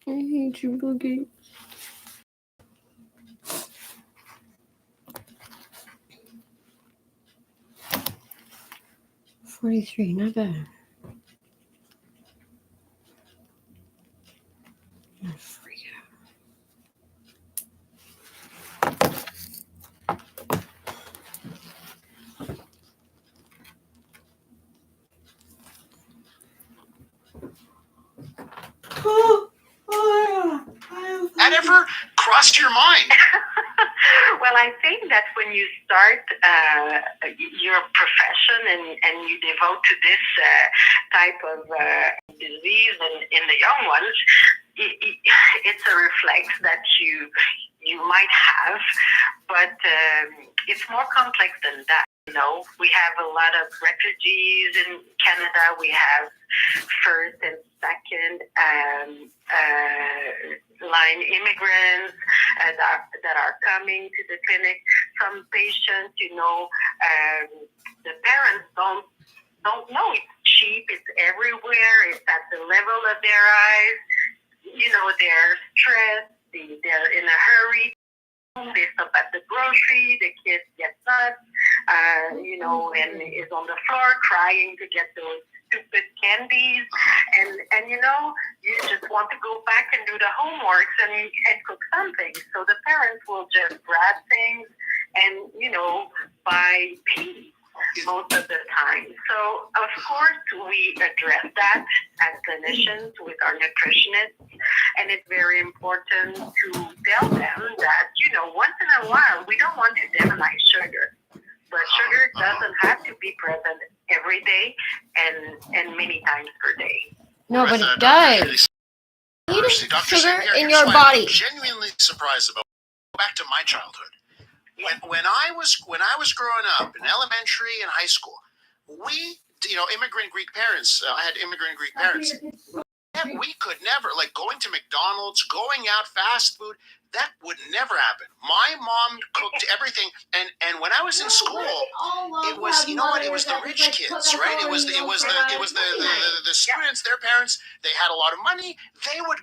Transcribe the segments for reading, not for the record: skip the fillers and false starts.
I hate you, Boogie. 43, not bad. Oh, freak out. That ever crossed your mind? Well, I think that when you start your profession and you devote to this type of disease in the young ones, it's a reflex that you might have, but it's more complex than that. You know, we have a lot of refugees in Canada. We have first and second line immigrants that are coming to the clinic. Some patients, the parents don't know it's cheap. It's everywhere. It's at the level of their eyes. They're stressed. They're in a hurry. They stop at the grocery. The kid gets nuts, and is on the floor crying to get those stupid candies. And you just want to go back and do the homework and cook something. So the parents will just grab things and buy peas most of the time. So of course we address that as clinicians with our nutritionists, and it's very important to tell them that once in a while we don't want to demonize sugar, but sugar doesn't have to be present every day and many times per day. No, but it does. You need sugar in your body. I'm genuinely surprised about. Go back to my childhood. When I was growing up in elementary and high school, we immigrant Greek parents. I had immigrant Greek parents. We could never, like, going to McDonald's, going out, fast food. That would never happen. My mom cooked everything, and when I was in school, it was it was the rich kids, right? It was the students, their parents. They had a lot of money. They would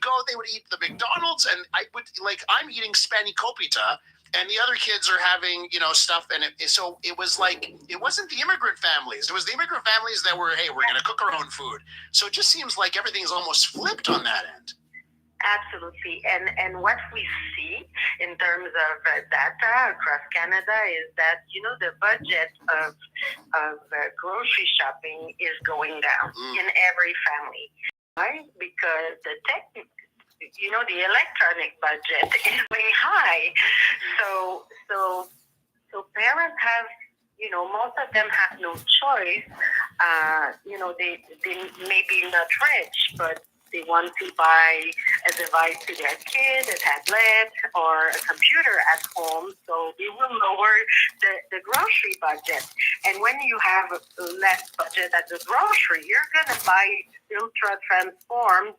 eat the McDonald's, and I'm eating spanakopita. And the other kids are having, stuff. And so it was like, it wasn't the immigrant families. It was the immigrant families that were, hey, we're going to cook our own food. So it just seems like everything's almost flipped on that end. Absolutely. And what we see in terms of data across Canada is that, the budget of grocery shopping is going down in every family. Why? Because the electronic budget is going high. So parents have, most of them have no choice. They may be not rich, but they want to buy a device to their kid, a tablet or a computer at home, so they will lower the grocery budget. And when you have less budget at the grocery, you're going to buy ultra-transformed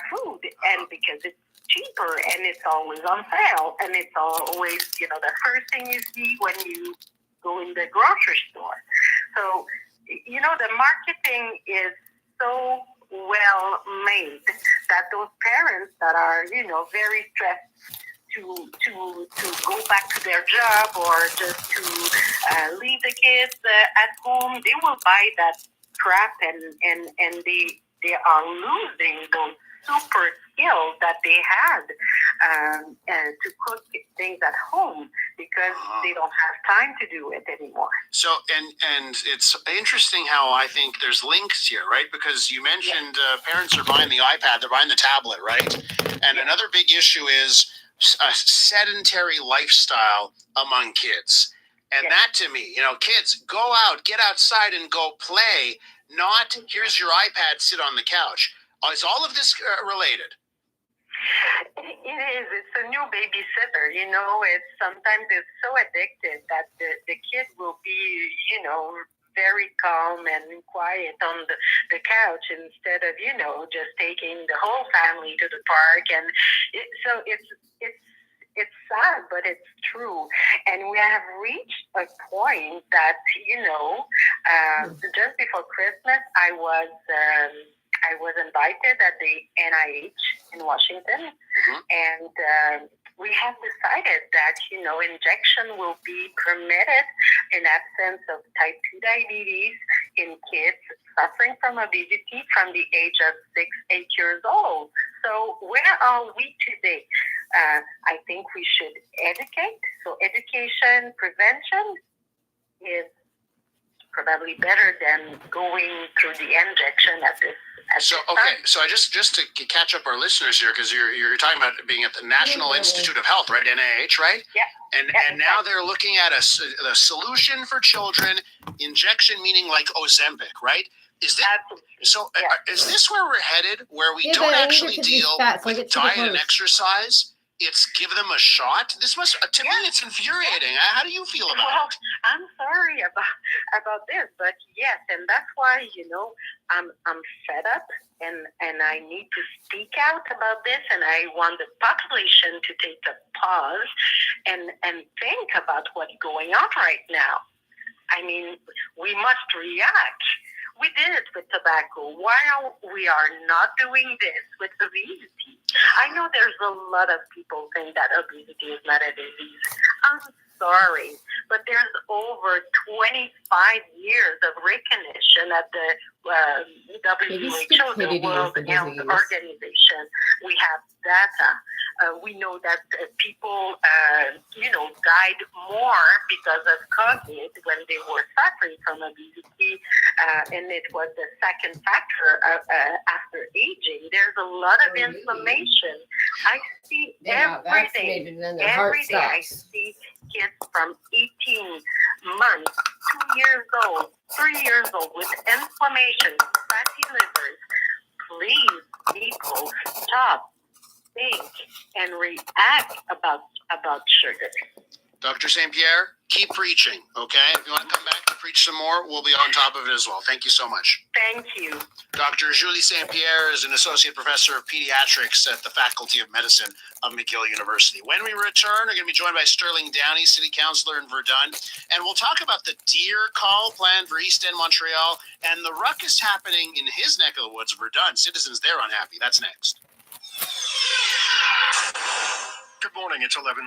food, and because it's cheaper and it's always on sale, and it's always, the first thing you see when you go in the grocery store. So, the marketing is so well made that those parents that are, very stressed to go back to their job or just to leave the kids at home, they will buy that crap and they are losing those super skills that they had and to cook things at home because they don't have time to do it anymore. So, and it's interesting how I think there's links here, right? Because you mentioned parents are buying the iPad, they're buying the tablet, right? And another big issue is a sedentary lifestyle among kids. And that to me, kids, go out, get outside and go play, not here's your iPad, sit on the couch. Is all of this related? It is. It's a new babysitter. It's sometimes it's so addictive that the kid will be, very calm and quiet on the couch instead of, just taking the whole family to the park. And so it's sad, but it's true. And we have reached a point that, just before Christmas, I was invited at the NIH in Washington, and we have decided that, injection will be permitted in absence of type 2 diabetes in kids suffering from obesity from the age of 6-8 years old. So where are we today? I think we should educate. So education, prevention is probably better than going through the injection at this. So I just to catch up our listeners here, because you're talking about being at the National Institute of Health, right? NIH, right? Yeah. And now they're looking at a solution for children, injection meaning like Ozempic, right? Is this, so is this where we're headed, where we don't actually deal with diet and exercise? It's give them a shot. This must, to me, it's infuriating. How do you feel about it? I'm sorry about this, but yes, and that's why I'm fed up, and I need to speak out about this, and I want the population to take a pause and think about what's going on right now. I mean, we must react. We did it with tobacco. Why are we not doing this with obesity? I know there's a lot of people think that obesity is not a disease. I'm sorry, but there's over 25 years of recognition at the WHO, the World Health Organization. We have data. We know that people, died more because of COVID when they were suffering from obesity, and it was the second factor after aging. There's a lot of inflammation. I see every day I see kids from 18 months, 2 years old, 3 years old with inflammation, fatty livers. Please, people, stop, think, and react about sugar. Dr. St. Pierre, keep preaching, okay? If you want to come back and preach some more, we'll be on top of it as well. Thank you so much. Thank you. Dr. Julie St. Pierre is an associate professor of pediatrics at the Faculty of Medicine of McGill University. When we return, we're going to be joined by Sterling Downey, City Councillor in Verdun, and we'll talk about the deer call planned for East End Montreal and the ruckus happening in his neck of the woods, Verdun. Citizens there unhappy. That's next. Good morning, it's 11:31.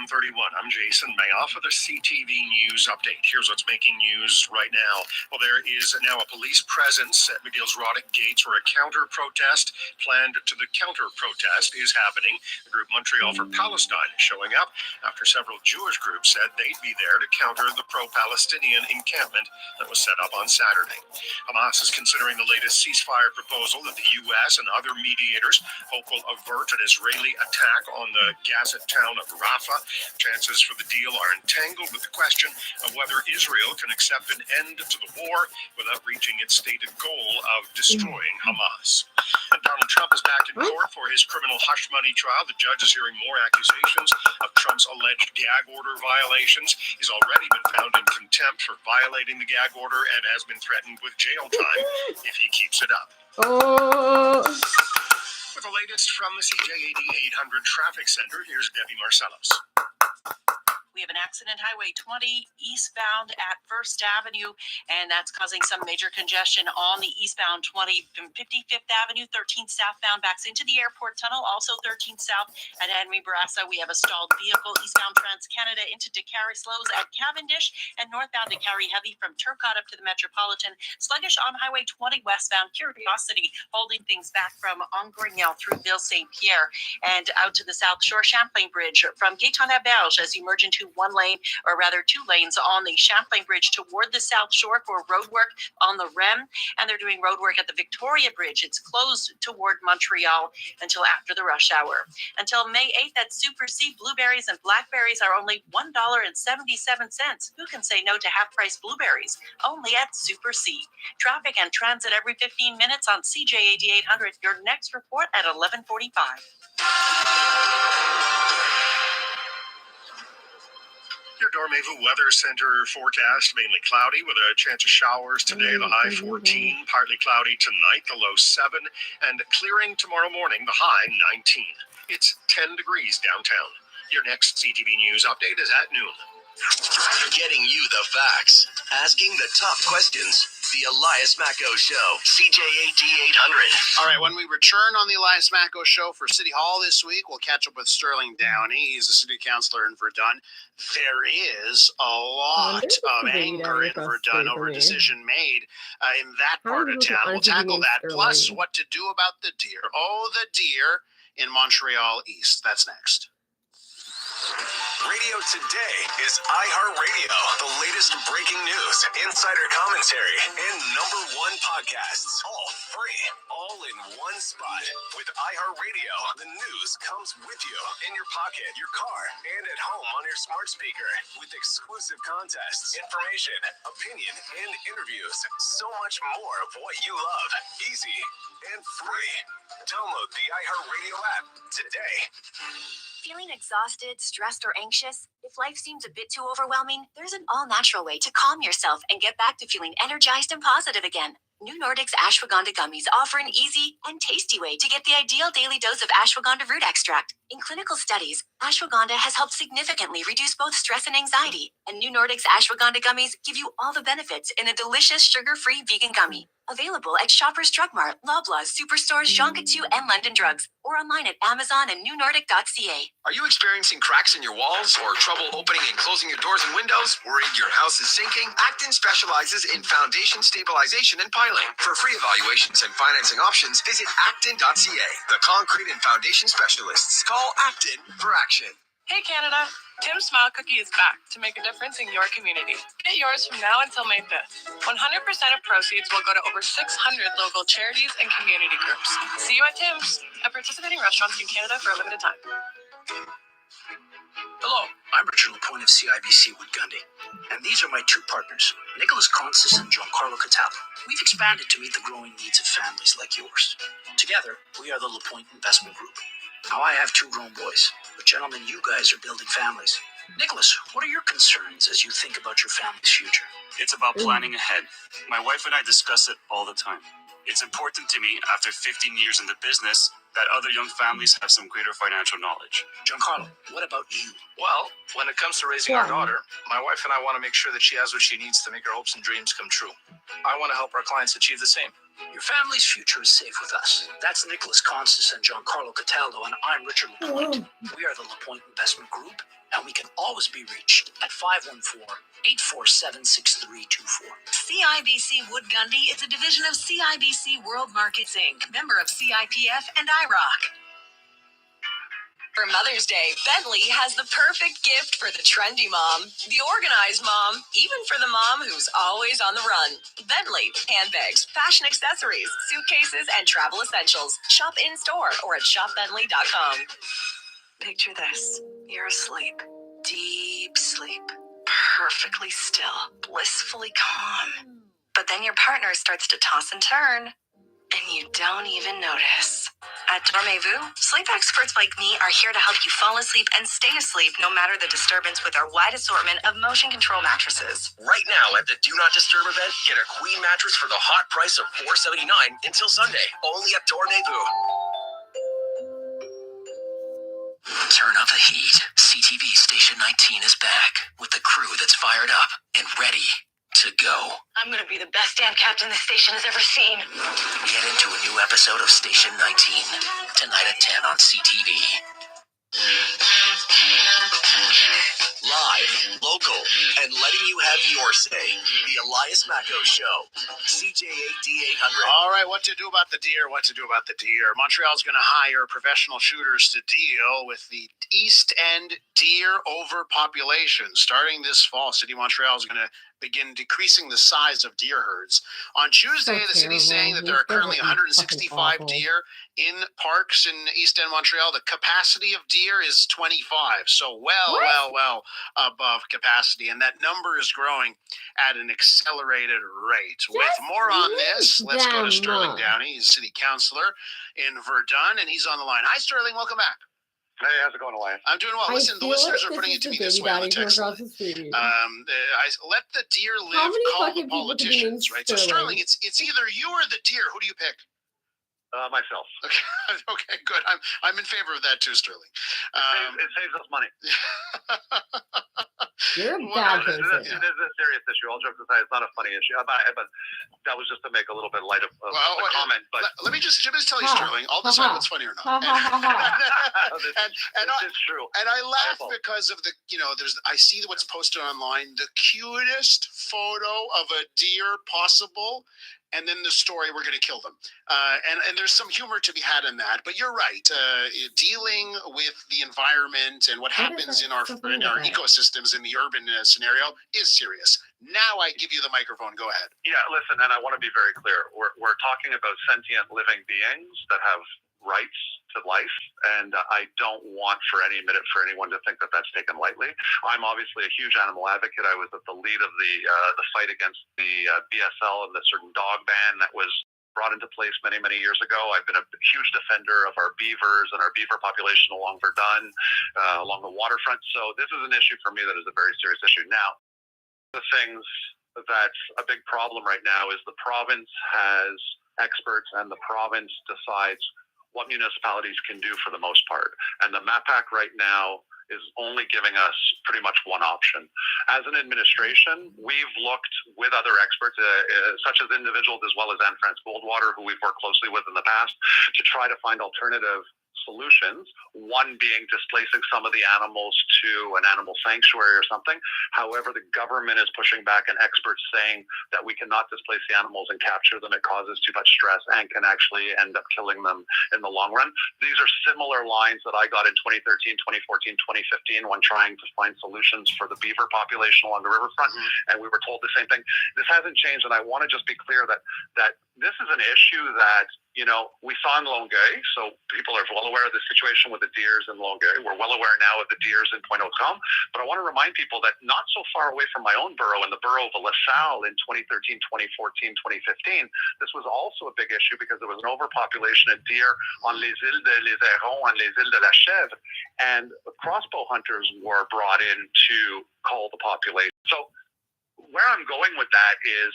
I'm Jason Mayoff for the CTV News Update. Here's what's making news right now. Well, there is now a police presence at McGill's Roddick Gates where a counter-protest planned to the counter-protest is happening. The group Montreal for Palestine is showing up after several Jewish groups said they'd be there to counter the pro-Palestinian encampment that was set up on Saturday. Hamas is considering the latest ceasefire proposal that the U.S. and other mediators hope will avert an Israeli attack on the Gaza town of Rafah. Chances for the deal are entangled with the question of whether Israel can accept an end to the war without reaching its stated goal of destroying Hamas. And Donald Trump is back in court for his criminal hush money trial. The judge is hearing more accusations of Trump's alleged gag order violations. He's already been found in contempt for violating the gag order and has been threatened with jail time if he keeps it up. With the latest from the CJAD 800 Traffic Center, here's Debbie Marcellus. We have an accident, Highway 20 eastbound at First Avenue, and that's causing some major congestion on the eastbound 20 from 55th Avenue. 13th southbound backs into the airport tunnel. Also 13th south at Henry Barassa. We have a stalled vehicle eastbound Trans-Canada into DeCary, slows at Cavendish, and northbound DeCary heavy from Turcotte up to the Metropolitan. Sluggish on Highway 20 westbound Curiosity, holding things back from Angrignel through Ville St. Pierre and out to the South Shore Champlain Bridge from Gaeton-Auberge as you merge into one lane, or rather two lanes on the Champlain Bridge toward the South Shore for road work on the REM, and they're doing road work at the Victoria Bridge. It's closed toward Montreal until after the rush hour. Until May 8th at Super C, blueberries and blackberries are only $1.77. Who can say no to half-price blueberries? Only at Super C. Traffic and transit every 15 minutes on CJAD 800. Your next report at 11:45. Your Dormevu Weather Center forecast, mainly cloudy with a chance of showers today, the high 14, partly cloudy tonight, the low 7, and clearing tomorrow morning, the high 19. It's 10 degrees downtown. Your next CTV News update is at noon. Getting you the facts, asking the tough questions. The Elias Macko Show, CJAD 800. All right, when we return on the Elias Macko Show for City Hall this week, we'll catch up with Sterling Downey. He's a city councillor in Verdun. There is a lot of anger in Verdun over a decision made in that part of town. We'll tackle that, plus what to do about the deer. Oh, the deer in Montreal East. That's next. Radio today is iHeartRadio. The latest breaking news, insider commentary, and #1 podcasts. All free, all in one spot. With iHeartRadio, the news comes with you in your pocket, your car, and at home on your smart speaker. With exclusive contests, information, opinion, and interviews. So much more of what you love. Easy and free. Download the iHeartRadio app today. Feeling exhausted, stressed, or anxious? If life seems a bit too overwhelming, there's an all-natural way to calm yourself and get back to feeling energized and positive again. New Nordic's ashwagandha gummies offer an easy and tasty way to get the ideal daily dose of ashwagandha root extract. In clinical studies, ashwagandha has helped significantly reduce both stress and anxiety, and New Nordic's ashwagandha gummies give you all the benefits in a delicious sugar-free vegan gummy. Available at Shoppers Drug Mart, Loblaws, Superstores, Jean Coutu, and London Drugs, or online at Amazon and newnordic.ca. Are you experiencing cracks in your walls or trouble opening and closing your doors and windows? Worried your house is sinking? Acton specializes in foundation stabilization and piling. For free evaluations and financing options, visit acton.ca. The concrete and foundation specialists. Call Acton for action. Hey Canada, Tim's Smile Cookie is back to make a difference in your community. Get yours from now until May 5th. 100% of proceeds will go to over 600 local charities and community groups. See you at Tim's, at participating restaurants in Canada for a limited time. Hello, I'm Richard LaPointe of CIBC Wood Gundy, and these are my two partners, Nicholas Consis and Giancarlo Cataldo. We've expanded to meet the growing needs of families like yours. Together, we are the LaPointe Investment Group. Now I have two grown boys, but gentlemen, you guys are building families. Nicholas, what are your concerns as you think about your family's future? It's about planning ahead. My wife and I discuss it all the time. It's important to me, after 15 years in the business, that other young families have some greater financial knowledge. Giancarlo, what about you? Well, when it comes to raising our daughter, my wife and I want to make sure that she has what she needs to make her hopes and dreams come true. I want to help our clients achieve the same. Your family's future is safe with us. That's Nicholas Consis and Giancarlo Cataldo, and I'm Richard LaPointe. We are the LaPointe Investment Group, and we can always be reached at 514-847-6324. CIBC Wood Gundy is a division of CIBC World Markets Inc., member of CIPF and IROC. For Mother's Day, Bentley has the perfect gift for the trendy mom, the organized mom, even for the mom who's always on the run. Bentley, handbags, fashion accessories, suitcases, and travel essentials. Shop in-store or at shopbentley.com. Picture this. You're asleep. Deep sleep. Perfectly still. Blissfully calm. But then your partner starts to toss and turn, and you don't even notice. At Dormevu, sleep experts like me are here to help you fall asleep and stay asleep no matter the disturbance with our wide assortment of motion control mattresses. Right now at the Do Not Disturb event, get a queen mattress for the hot price of $479 until Sunday, only at Dormevu. Turn up the heat. CTV Station 19 is back with the crew that's fired up and ready to go. I'm gonna be the best damn captain this station has ever seen. Get into a new episode of Station 19 tonight at 10 on CTV. Live, local, and letting you have your say. The Elias Macco Show. CJAD 800. All right, what to do about the deer? What to do about the deer? Montreal's going to hire professional shooters to deal with the East End deer overpopulation. Starting this fall, City of Montreal is going to begin decreasing the size of deer herds. On Tuesday, the city's saying that there are currently 165 deer in parks in East End Montreal. The capacity of deer is 25, so well above capacity, and that number is growing at an accelerated rate. With more on this, let's go to Sterling Downey. He's city councilor in Verdun, and he's on the line. Hi, Sterling. Welcome back. Hey, how's it going, Elias? I'm doing well. Listen, the listeners are putting it to me this way on the text line. I let the deer live, call the politicians, right? So, Sterling, it's either you or the deer. Who do you pick? Myself. Okay, good. I'm in favor of that too, Sterling. It saves us money. You're a bad person. It is a serious issue. All jokes aside, it's not a funny issue. But that was just to make a little bit light of the comment. But let me just tell you, Sterling, all decide what's funny or not. It's true. And I laugh because of the, I see what's posted online, the cutest photo of a deer possible. And then the story, we're going to kill them. And there's some humor to be had in that. But you're right. Dealing with the environment and what happens in our ecosystems in the urban scenario is serious. Now I give you the microphone. Go ahead. Yeah, listen, and I want to be very clear. We're talking about sentient living beings that have rights to life, and I don't want for any minute for anyone to think that that's taken lightly. I'm obviously a huge animal advocate. I was at the lead of the fight against the BSL and the certain dog ban that was brought into place many years ago. I've been a huge defender of our beavers and our beaver population along Verdun, along the waterfront. So this is an issue for me that is a very serious issue. Now, the things that's a big problem right now is the province has experts and the province decides what municipalities can do for the most part. And the MAPAC right now is only giving us pretty much one option. As an administration, we've looked with other experts, such as individuals as well as Anne-France Goldwater, who we've worked closely with in the past, to try to find alternative solutions, one being displacing some of the animals to an animal sanctuary or something. However, the government is pushing back and experts saying that we cannot displace the animals and capture them. It causes too much stress and can actually end up killing them in the long run. These are similar lines that I got in 2013, 2014, 2015 when trying to find solutions for the beaver population along the riverfront. And we were told the same thing. This hasn't changed, and I want to just be clear that this is an issue that we saw in Longueuil, so people are well aware of the situation with the deers in Longueuil. We're well aware now of the deers in Pointe-aux-Trembles, but I want to remind people that not so far away from my own borough, in the borough of La Salle in 2013, 2014, 2015, this was also a big issue because there was an overpopulation of deer on les îles de Les Hérons and les îles de la Chèvre, and crossbow hunters were brought in to cull the population. So where I'm going with that is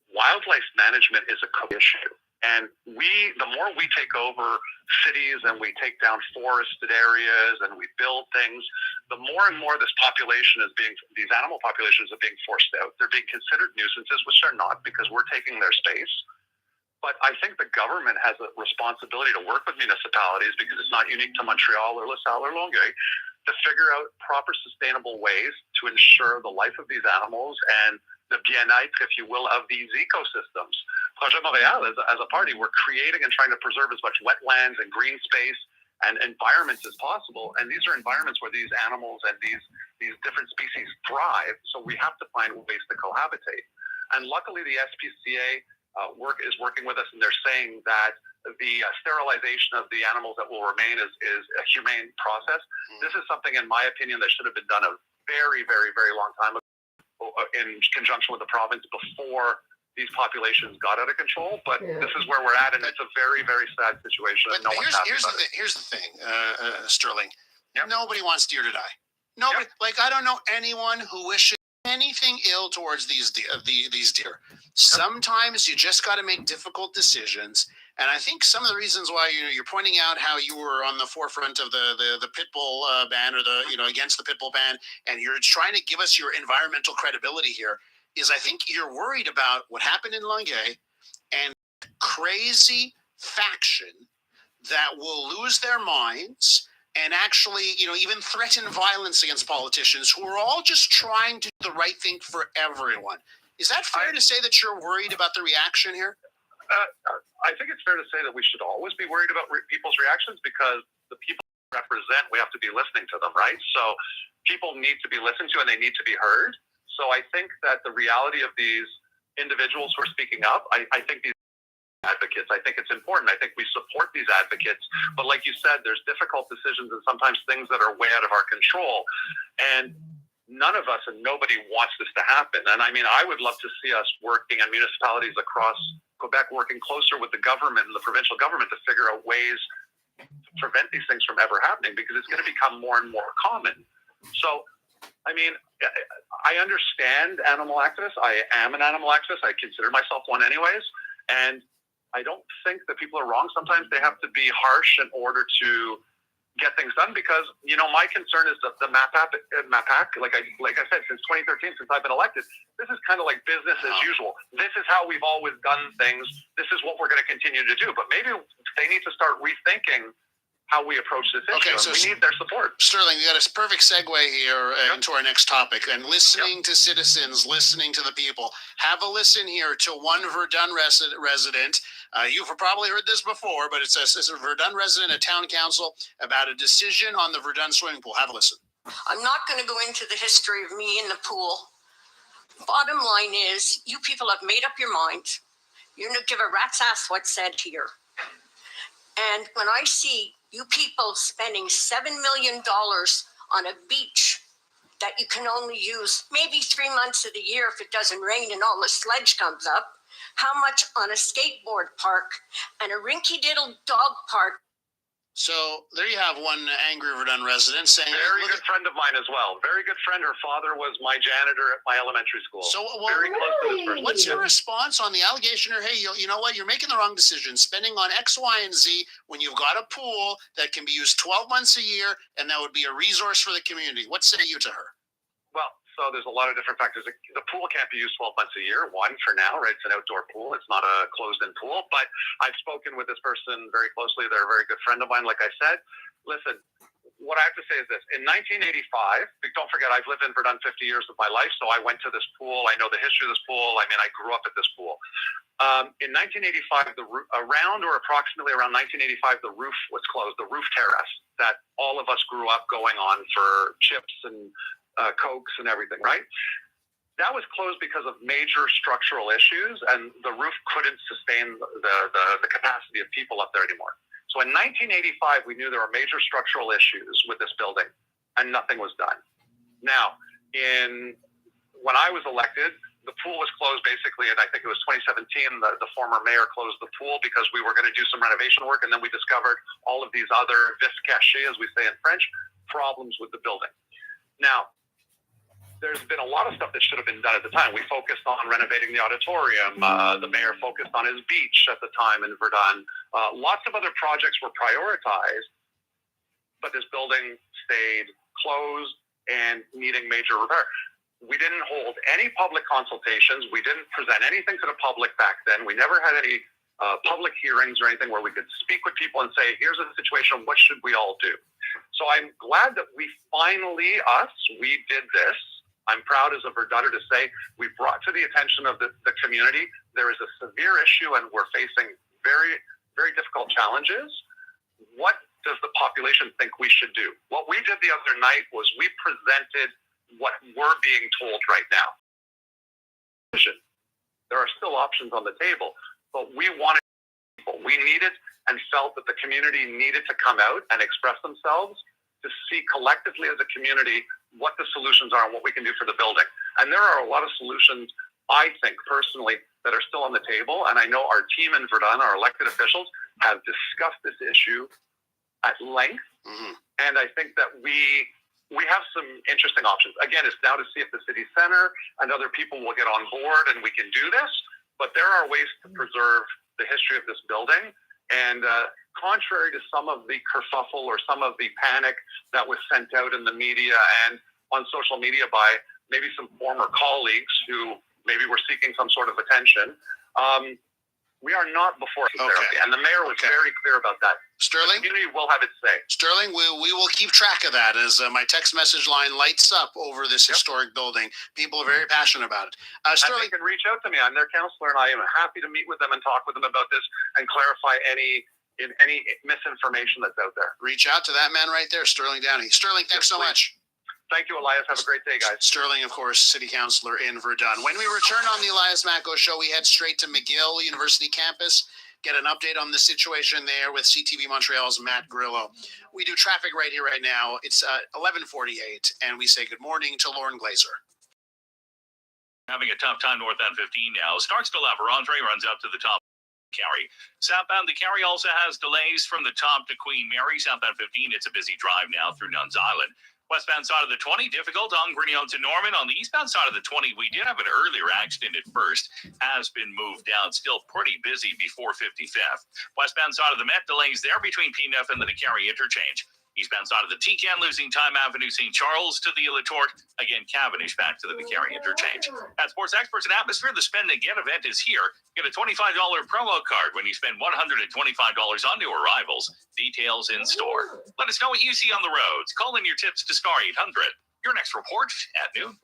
wildlife management is a issue. And the more we take over cities and we take down forested areas and we build things, the more and more these animal populations are being forced out. They're being considered nuisances, which they're not because we're taking their space. But I think the government has a responsibility to work with municipalities, because it's not unique to Montreal or La Salle or Longueuil, to figure out proper sustainable ways to ensure the life of these animals and the bien-être, if you will, of these ecosystems. Projet Montréal, as a party, we're creating and trying to preserve as much wetlands and green space and environments as possible. And these are environments where these animals and these different species thrive. So we have to find ways to cohabitate. And luckily, the SPCA is working with us, and they're saying that the sterilization of the animals that will remain is a humane process. This is something, in my opinion, that should have been done a very, very, very long time ago in conjunction with the province before these populations got out of control. But this is where we're at, and it's a very, very sad situation. But here's the thing, Sterling. Yep. Nobody wants deer to die. Nobody. Yep. I don't know anyone who wishes anything ill towards these deer. Sometimes you just got to make difficult decisions. And I think some of the reasons why you're pointing out how you were on the forefront of the pit bull ban, or against the pit bull ban, and you're trying to give us your environmental credibility here, is I think you're worried about what happened in Longueuil and crazy faction that will lose their minds and actually, even threaten violence against politicians who are all just trying to do the right thing for everyone. Is that fair to say that you're worried about the reaction here? I think it's fair to say that we should always be worried about people's reactions, because the people we represent, we have to be listening to them, right? So people need to be listened to and they need to be heard. So I think that the reality of these individuals who are speaking up, I think these advocates, I think it's important. I think we support these advocates. But like you said, there's difficult decisions and sometimes things that are way out of our control. And none of us and nobody wants this to happen. And I mean, I would love to see us working on municipalities across Quebec, working closer with the government and the provincial government to figure out ways to prevent these things from ever happening, because it's going to become more and more common. So, I mean, I understand animal activists. I am an animal activist. I consider myself one anyways. And I don't think that people are wrong. Sometimes they have to be harsh in order to get things done, because, my concern is that the MAPAC, like I said, since 2013, since I've been elected, this is kind of like business as usual. This is how we've always done things. This is what we're going to continue to do. But maybe they need to start rethinking how we approach this issue. Okay, so we need their support. Sterling, you got a perfect segue here into our next topic. And listening to citizens, listening to the people. Have a listen here to one Verdun resident. You've probably heard this before, but it's a Verdun resident at town council about a decision on the Verdun swimming pool. Have a listen. I'm not going to go into the history of me in the pool. Bottom line is, you people have made up your minds. You don't give a rat's ass what's said here. And when I see you people spending $7 million on a beach that you can only use maybe 3 months of the year if it doesn't rain and all the sledge comes up, how much on a skateboard park and a rinky-diddle dog park. So there you have one angry Verdun resident saying... Very good friend of mine as well. Very good friend. Her father was my janitor at my elementary school. So very close to this person. What's your response on the allegation, or, hey, you know what, you're making the wrong decision, spending on X, Y, and Z when you've got a pool that can be used 12 months a year, and that would be a resource for the community. What say you to her? Well, so there's a lot of different factors. The pool can't be used 12 months a year. One, for now, right? It's an outdoor pool. It's not a closed-in pool. But I've spoken with this person very closely. They're a very good friend of mine, like I said. Listen, what I have to say is this. In 1985, don't forget, I've lived in Verdun 50 years of my life, so I went to this pool. I know the history of this pool. I mean, I grew up at this pool. In 1985, around or approximately around 1985, the roof was closed, the roof terrace that all of us grew up going on for chips and Cokes and everything, right? That was closed because of major structural issues, and the roof couldn't sustain the capacity of people up there anymore. So in 1985, we knew there were major structural issues with this building, and nothing was done. Now, when I was elected, the pool was closed basically, and I think it was 2017, the former mayor closed the pool because we were going to do some renovation work, and then we discovered all of these other vis cachés, as we say in French, problems with the building. Now, there's been a lot of stuff that should have been done at the time. We focused on renovating the auditorium. The mayor focused on his beach at the time in Verdun. Lots of other projects were prioritized, but this building stayed closed and needing major repair. We didn't hold any public consultations. We didn't present anything to the public back then. We never had any public hearings or anything where we could speak with people and say, here's the situation, what should we all do? So I'm glad that we did this. I'm proud as a Verdunner to say we brought to the attention of the community. There is a severe issue and we're facing very, very difficult challenges. What does the population think we should do? What we did the other night was we presented what we're being told right now. There are still options on the table, but we needed and felt that the community needed to come out and express themselves to see collectively as a community what the solutions are and what we can do for the building. And there are a lot of solutions, I think, personally, that are still on the table. And I know our team in Verdun, our elected officials, have discussed this issue at length. Mm-hmm. And I think that we we have some interesting options. Again, it's now to see if the city center and other people will get on board and we can do this. But there are ways to preserve the history of this building. And contrary to some of the kerfuffle or some of the panic that was sent out in the media and on social media by maybe some former colleagues who maybe were seeking some sort of attention, we are not before therapy. And the mayor was very clear about that. Sterling? The community will have its say. Sterling, we will keep track of that as my text message line lights up over this historic building. People are very passionate about it. Sterling, they can reach out to me. I'm their counselor, and I am happy to meet with them and talk with them about this and clarify any misinformation that's out there. Reach out to that man right there, Sterling Downey. Sterling, thanks so much. Thank you, Elias. Have a great day, guys. Sterling, of course, city councilor in Verdun. When we return on the Elias Macko Show, we head straight to McGill University campus, get an update on the situation there with CTV Montreal's Matt Grillo. We do traffic right here, right now. It's 11:48, and we say good morning to Lauren Glazer. Having a tough time northbound 15 now. Starts to left. Andre runs up to the top. Carry. Southbound, the Carry also has delays from the top to Queen Mary. Southbound 15, it's a busy drive now through Nuns Island. Westbound side of the 20, difficult on Grignon to Norman. On the eastbound side of the 20, we did have an earlier accident at first. Has been moved down. Still pretty busy before 55th. Westbound side of the Met, delays there between P9 and the Carry interchange. Eastbound side of the Tecan, losing time Avenue St. Charles to the Latorte. Again, Cavendish back to the Carry interchange. At Sports Experts and Atmosphere, the Spend and Get event is here. Get a $25 promo card when you spend $125 on new arrivals. Details in store. Let us know what you see on the roads. Call in your tips to star 800. Your next report at noon.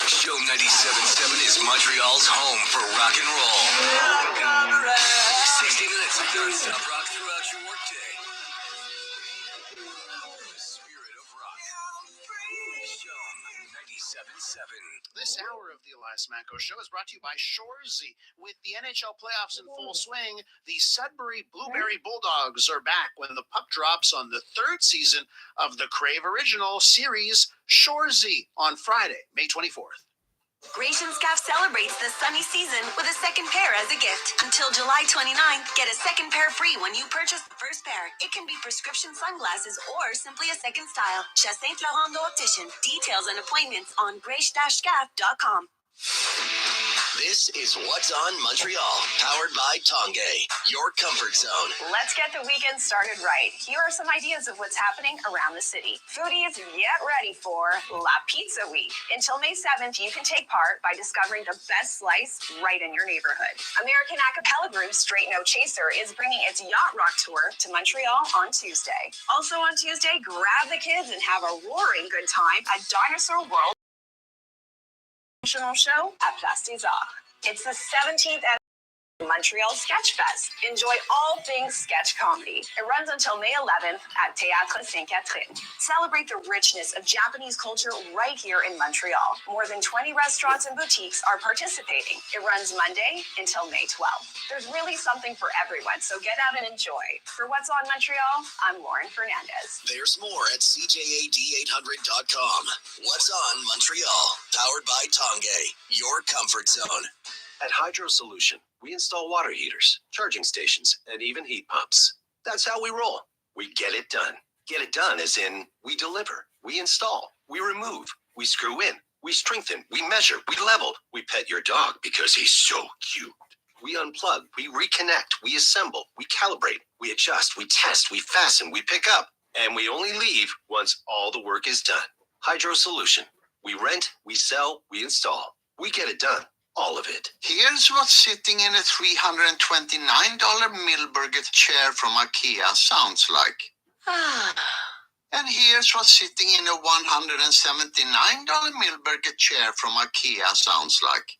Show 97.7 is Montreal's home for rock and roll. 60 minutes of non-stop rock throughout your workday. The spirit of rock. Show 97.7. This hour of the Elias Macko Show is brought to you by houseI. With the NHL playoffs in full swing, the Sudbury Blueberry Bulldogs are back when the puck drops on the third season of the Crave Original series, houseI, on Friday, May 24th. Gratian Scaff celebrates the sunny season with a second pair as a gift. Until July 29th, get a second pair free when you purchase the first pair. It can be prescription sunglasses or simply a second style. Chez Saint Laurent Optician. Details and appointments on grace-scaff.com. This is What's on Montreal, powered by Tongay, your comfort zone. Let's get the weekend started right. Here are some ideas of what's happening around the city. Foodies, get ready for La Pizza Week. Until May 7th, you can take part by discovering the best slice right in your neighborhood. American a cappella group Straight No Chaser is bringing its Yacht Rock Tour to Montreal on Tuesday. Also on Tuesday, grab the kids and have a roaring good time at Dinosaur World Show at Place des Arts. It's the 17th Montreal Sketch Fest. Enjoy all things sketch comedy. It runs until May 11th at Théâtre Sainte-Catherine. Celebrate the richness of Japanese culture right here in Montreal. More than 20 restaurants and boutiques are participating. It runs Monday until May 12th. There's really something for everyone, so get out and enjoy. For What's on Montreal, I'm Lauren Fernandez. There's more at CJAD800.com. What's on Montreal, powered by Tongay, your comfort zone. At Hydro Solution, we install water heaters, charging stations, and even heat pumps. That's how we roll. We get it done. Get it done as in we deliver, we install, we remove, we screw in, we strengthen, we measure, we level, we pet your dog because he's so cute. We unplug, we reconnect, we assemble, we calibrate, we adjust, we test, we fasten, we pick up, and we only leave once all the work is done. Hydro Solution. We rent, we sell, we install. We get it done. All of it. Here's what's sitting in a $329 Milburger chair from IKEA sounds like. And here's what's sitting in a $179 Milburger chair from IKEA sounds like.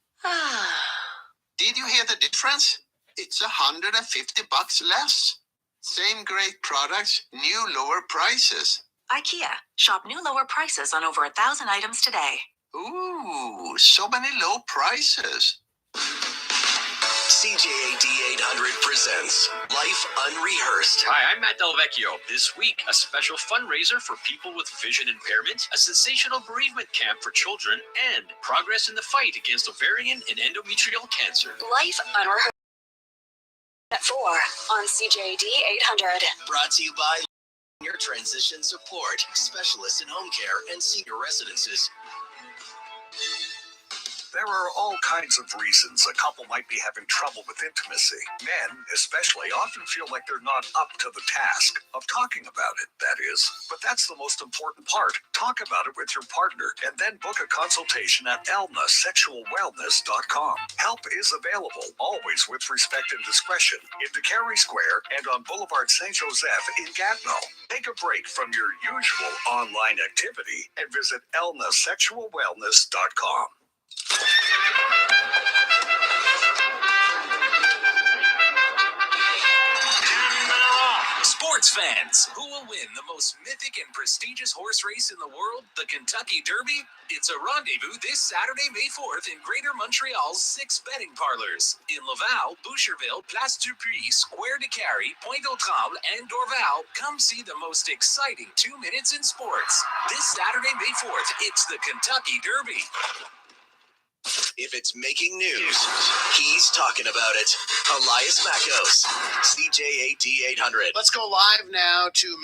Did you hear the difference? It's $150 less. Same great products, new lower prices. IKEA. Shop new lower prices on over 1,000 items today. Ooh, so many low prices. CJAD 800 presents Life Unrehearsed. Hi, I'm Matt Del Vecchio. This week, a special fundraiser for people with vision impairment, a sensational bereavement camp for children, and progress in the fight against ovarian and endometrial cancer. Life Unrehearsed at 4 on CJAD 800. Brought to you by Your transition support, specialists in home care and senior residences. There are all kinds of reasons a couple might be having trouble with intimacy. Men, especially, often feel like they're not up to the task of talking about it, that is. But that's the most important part. Talk about it with your partner and then book a consultation at elnasexualwellness.com. Help is available, always with respect and discretion, in DeCary Square and on Boulevard St. Joseph in Gatineau. Take a break from your usual online activity and visit elnasexualwellness.com. Sports fans, who will win the most mythic and prestigious horse race in the world, the Kentucky Derby? It's a rendezvous this Saturday, May 4th in Greater Montreal's 6 betting parlors. In Laval, Boucherville, Place du Puy, Square de Carry, Pointe-aux-Trembles, and Dorval, come see the most exciting 2 minutes in sports. This Saturday, May 4th, it's the Kentucky Derby. If it's making news, he's talking about it. Elias Makos, CJAD 800. Let's go live now to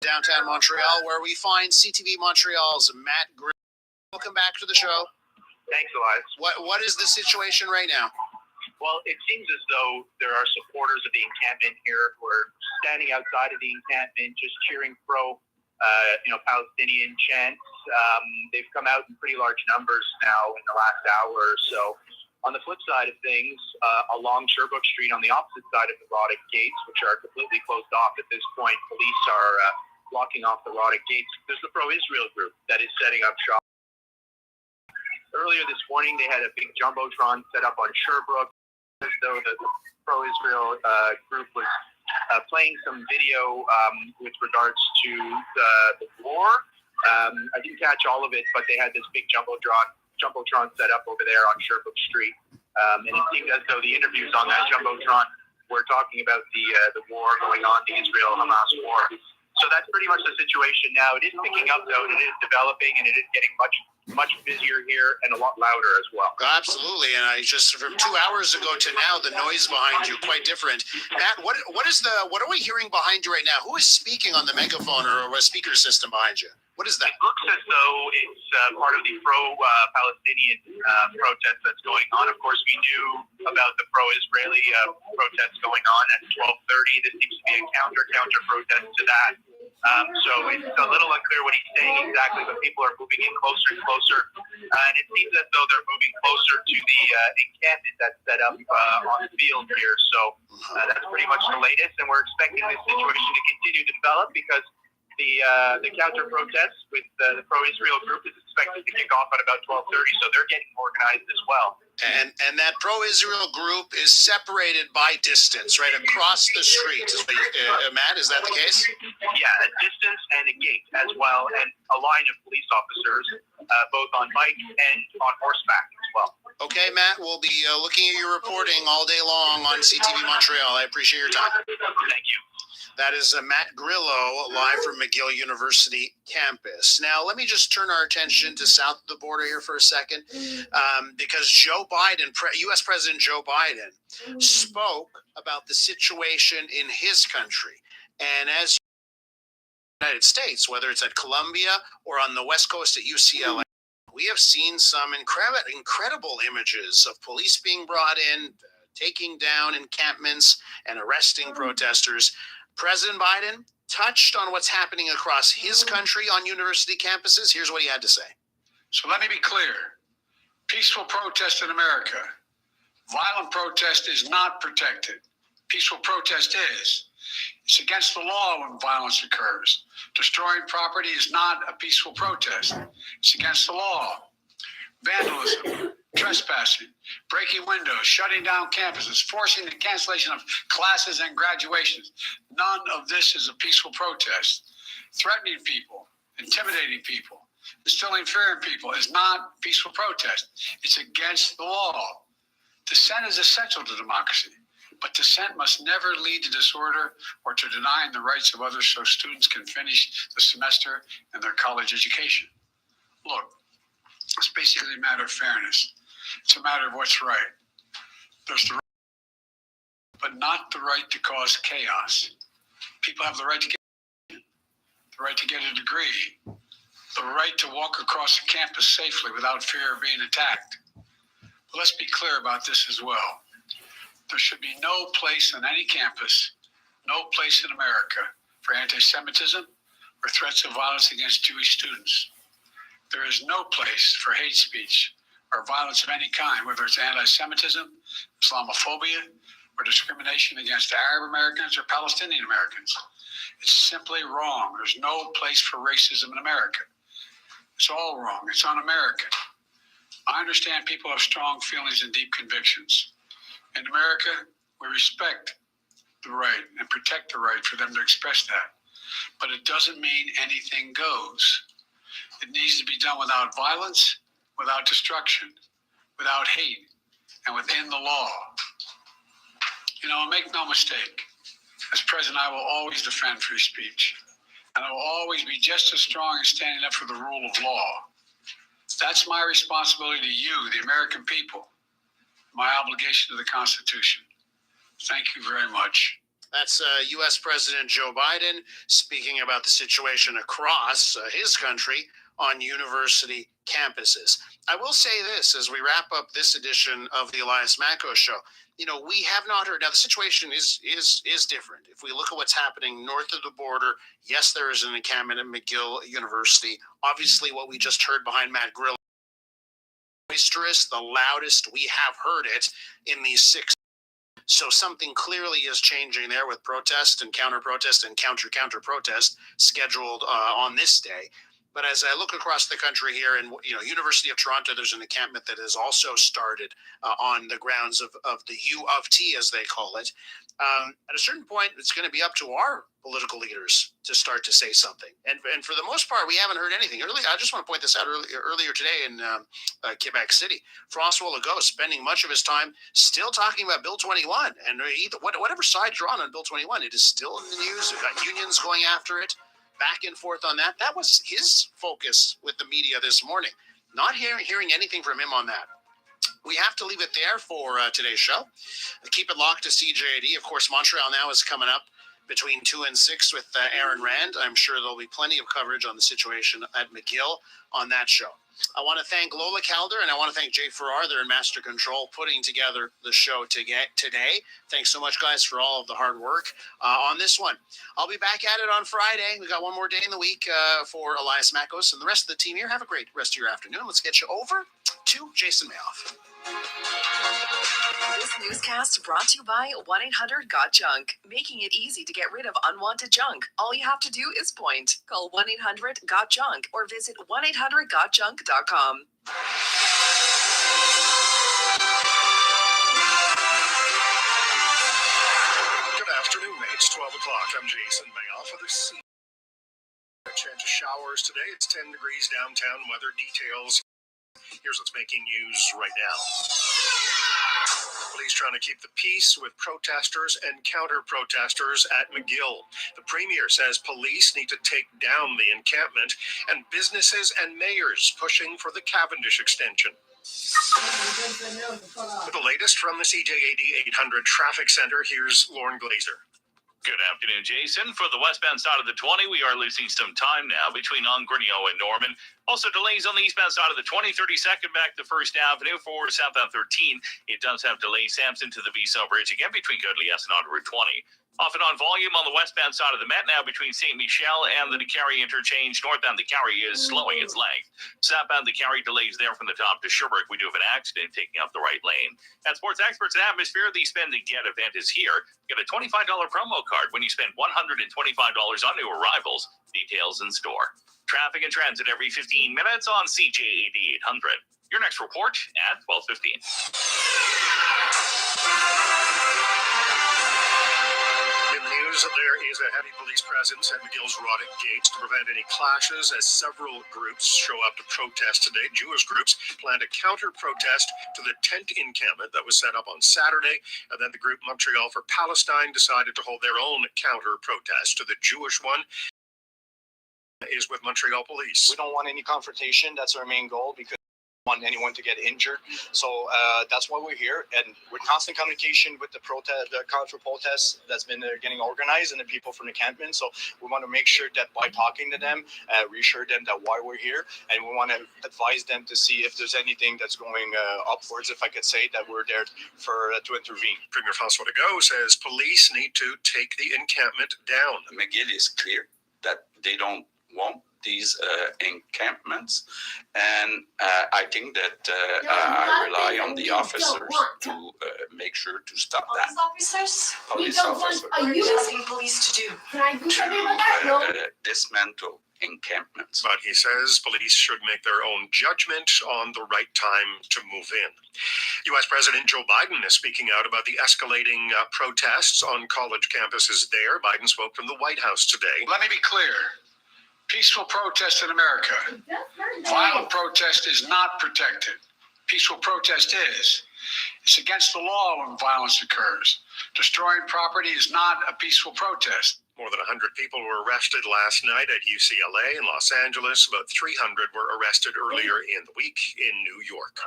downtown Montreal, where we find CTV Montreal's Matt Grill. Welcome back to the show. Thanks, Elias. What is the situation right now? Well, it seems as though there are supporters of the encampment here who are standing outside of the encampment, just cheering pro, Palestinian chants. They've come out in pretty large numbers now in the last hour or so. On the flip side of things, along Sherbrooke Street on the opposite side of the Roddick Gates, which are completely closed off at this point, police are blocking off the Roddick Gates. There's the pro-Israel group that is setting up shop. Earlier this morning, they had a big jumbotron set up on Sherbrooke, as though the pro-Israel group was playing some video with regards to the war. I didn't catch all of it, but they had this big jumbotron set up over there on Sherbrooke Street, and it seemed as though the interviews on that jumbotron were talking about the war going on, the Israel-Hamas war. So that's pretty much the situation now. It is picking up, though, and it is developing, and it is getting much busier here and a lot louder as well. Absolutely, and I just from 2 hours ago to now, the noise behind you quite different. Matt, what are we hearing behind you right now? Who is speaking on the megaphone or a speaker system behind you? What is that? It looks as though it's part of the pro-Palestinian protest that's going on. Of course, we knew about the pro-Israeli protests going on at 12:30. This seems to be a counter protest to that. So it's a little unclear what he's saying exactly, but people are moving in closer and closer. And it seems as though they're moving closer to the encampment that's set up on the field here. So that's pretty much the latest. And we're expecting this situation to continue to develop because the counter protest with the pro-Israel group is expected to kick off at about 12:30, so they're getting organized as well. And that pro-Israel group is separated by distance, right across the street. Matt, is that the case? Yeah, a distance and a gate as well, and a line of police officers, both on bike and on horseback as well. Okay, Matt, we'll be looking at your reporting all day long on CTV Montreal. I appreciate your time. Thank you. That is Matt Grillo, live from McGill University campus. Now, let me just turn our attention to south of the border here for a second, because Joe Biden, U.S. President Joe Biden, spoke about the situation in his country. And as the United States, whether it's at Columbia or on the West Coast at UCLA, we have seen some incredible images of police being brought in, taking down encampments and arresting protesters. President Biden touched on what's happening across his country on university campuses. Here's what he had to say. So let me be clear. Peaceful protest in America. Violent protest is not protected. Peaceful protest is. It's against the law when violence occurs. Destroying property is not a peaceful protest. It's against the law. Vandalism, trespassing, breaking windows, shutting down campuses, forcing the cancellation of classes and graduations. None of this is a peaceful protest. Threatening people, intimidating people, instilling fear in people is not peaceful protest. It's against the law. Dissent is essential to democracy, but dissent must never lead to disorder or to denying the rights of others so students can finish the semester in their college education. Look, it's basically a matter of fairness. It's a matter of what's right. There's the right, but not the right to cause chaos. People have the right to get the right to get a degree, the right to walk across the campus safely without fear of being attacked. But let's be clear about this as well. There should be no place on any campus, no place in America for anti-Semitism or threats of violence against Jewish students. There is no place for hate speech or violence of any kind, whether it's anti-Semitism, Islamophobia, or discrimination against Arab Americans or Palestinian Americans. It's simply wrong. There's no place for racism in America. It's all wrong. It's un-American. I understand people have strong feelings and deep convictions. In America, we respect the right and protect the right for them to express that. But it doesn't mean anything goes. It needs to be done without violence, without destruction, without hate, and within the law. You know, make no mistake, as president, I will always defend free speech. And I will always be just as strong in standing up for the rule of law. That's my responsibility to you, the American people, my obligation to the Constitution. Thank you very much. That's U.S. President Joe Biden speaking about the situation across his country on university campuses. I will say this as we wrap up this edition of the Elias Macko Show. You know, we have not heard. Now, the situation is different. If we look at what's happening north of the border, yes, there is an encampment at McGill University. Obviously, what we just heard behind Matt Grill, boisterous, the loudest we have heard it in these 6. So something clearly is changing there with protest and counter-protest and counter-protest scheduled on this day. But as I look across the country here, and University of Toronto, there's an encampment that has also started on the grounds of the U of T, as they call it. At a certain point, it's going to be up to our political leaders to start to say something. And for the most part, we haven't heard anything. I just want to point this out earlier today in Quebec City. François Legault spending much of his time still talking about Bill 21. And whatever side you're on Bill 21, it is still in the news. We've got unions going after it. Back and forth on that. That was his focus with the media this morning. Not hearing anything from him on that. We have to leave it there for today's show. Keep it locked to CJAD. Of course, Montreal Now is coming up between 2 and 6 with Aaron Rand. I'm sure there'll be plenty of coverage on the situation at McGill on that show. I want to thank Lola Calder and I want to thank Jay Farrar. They're in Master Control putting together the show today. Thanks so much, guys, for all of the hard work on this one. I'll be back at it on Friday. We got one more day in the week for Elias Mackos and the rest of the team here. Have a great rest of your afternoon. Let's get you over to Jason Mayoff. This newscast brought to you by 1-800-GOT-JUNK, making it easy to get rid of unwanted junk. All you have to do is point. Call 1-800-GOT-JUNK or visit 1-800-GOTJUNK.com. Good afternoon, it's 12 o'clock. I'm Jason Mayoff of the C. A chance of showers today. It's 10 degrees downtown. Weather details. Here's what's making news right now. Police trying to keep the peace with protesters and counter-protesters at McGill. The premier says police need to take down the encampment, and businesses and mayors pushing for the Cavendish extension. With the latest from the CJAD 800 Traffic Center, here's Lauren Glazer. Good afternoon, Jason. For the westbound side of the 20, we are losing some time now between Ongrenio and Norman. Also, delays on the eastbound side of the 20, 32nd back to First Avenue for southbound 13. It does have delays Sampson to the Viso Bridge again between Godlias and on Route 20. Off and on volume on the westbound side of the Met now between St. Michel and the DeCarry interchange. Northbound DeCarry is slowing its length. Southbound DeCarry delays there from the top to Sherbrooke. We do have an accident taking up the right lane. At Sports Experts and Atmosphere, the Spend and Get event is here. Get a $25 promo card when you spend $125 on new arrivals. Details in store. Traffic and transit every 15 minutes on CJAD 800. Your next report at 12:15. There is a heavy police presence at McGill's Roddick Gates to prevent any clashes as several groups show up to protest today. Jewish groups plan to counter-protest to the tent encampment that was set up on Saturday, and then the group Montreal for Palestine decided to hold their own counter-protest to the Jewish one. Is with Montreal police. We don't want any confrontation. That's our main goal because want anyone to get injured. So that's why we're here, and we're in constant communication with the counter protests that's been getting organized and the people from the encampment. So we want to make sure that by talking to them, reassure them that why we're here, and we want to advise them to see if there's anything that's going upwards, if I could say, that we're there to intervene. Premier François Legault says police need to take the encampment down. McGill is clear that they don't want these encampments, and I think that I rely on the officers to make sure to stop that. Police officers. Are you asking police to do? Can I do something about that? No. Dismantle encampments. But he says police should make their own judgment on the right time to move in. U.S. President Joe Biden is speaking out about the escalating protests on college campuses there. Biden spoke from the White House today. Let me be clear. Peaceful protest in America. Violent protest is not protected. Peaceful protest is. It's against the law when violence occurs. Destroying property is not a peaceful protest. More than 100 people were arrested last night at UCLA in Los Angeles. About 300 were arrested earlier in the week in New York.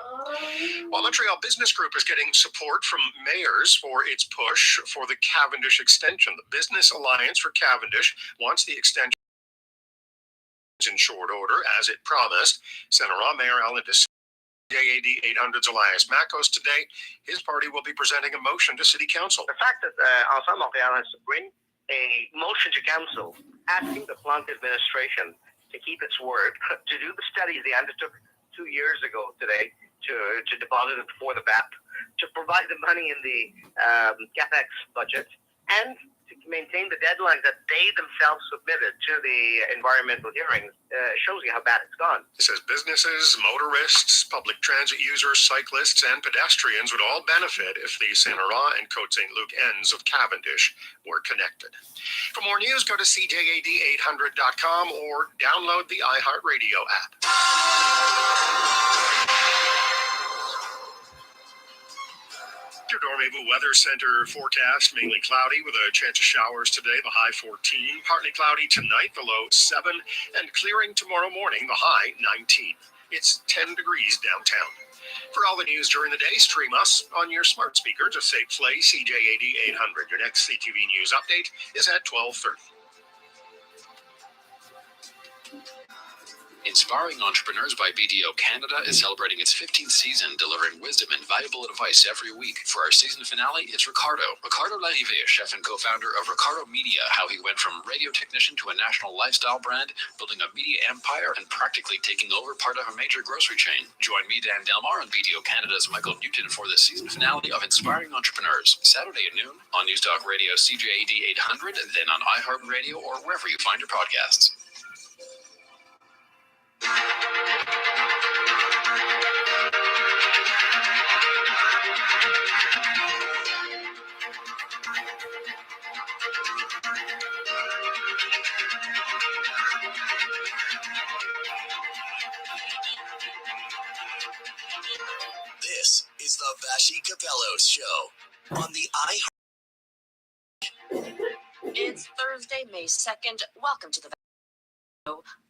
While Montreal Business Group is getting support from mayors for its push for the Cavendish extension. The Business Alliance for Cavendish wants the extension in short order, as it promised. Senator Mayor Alan JAD 800's Elias Makos today. His party will be presenting a motion to City Council. The fact that Ensemble Montréal has to bring a motion to Council asking the Plante administration to keep its word, to do the studies they undertook 2 years ago today, to deposit it before the BAP, to provide the money in the CapEx budget, and to maintain the deadlines that they themselves submitted to the environmental hearings, shows you how bad it's gone. It says businesses, motorists, public transit users, cyclists, and pedestrians would all benefit if the Saint Laurent and Côte St. Luc ends of Cavendish were connected. For more news, go to CJAD800.com or download the iHeartRadio app. Your Dormez-vous Weather Center forecast, mainly cloudy with a chance of showers today, the high 14. Partly cloudy tonight, the low 7. And clearing tomorrow morning, the high 19. It's 10 degrees downtown. For all the news during the day, stream us on your smart speaker. Just say play CJAD 800. Your next CTV News update is at 12:30. Inspiring Entrepreneurs by BDO Canada is celebrating its 15th season, delivering wisdom and valuable advice every week. For our season finale, it's Ricardo Larrivée, chef and co-founder of Ricardo Media, how he went from radio technician to a national lifestyle brand, building a media empire, and practically taking over part of a major grocery chain. Join me, Dan Delmar, on BDO Canada's Michael Newton for the season finale of Inspiring Entrepreneurs, Saturday at noon on News Talk Radio CJAD 800, then on iHeartRadio or wherever you find your podcasts. This is the Vashi Capello Show on the It's Thursday, May 2nd. Welcome to the show.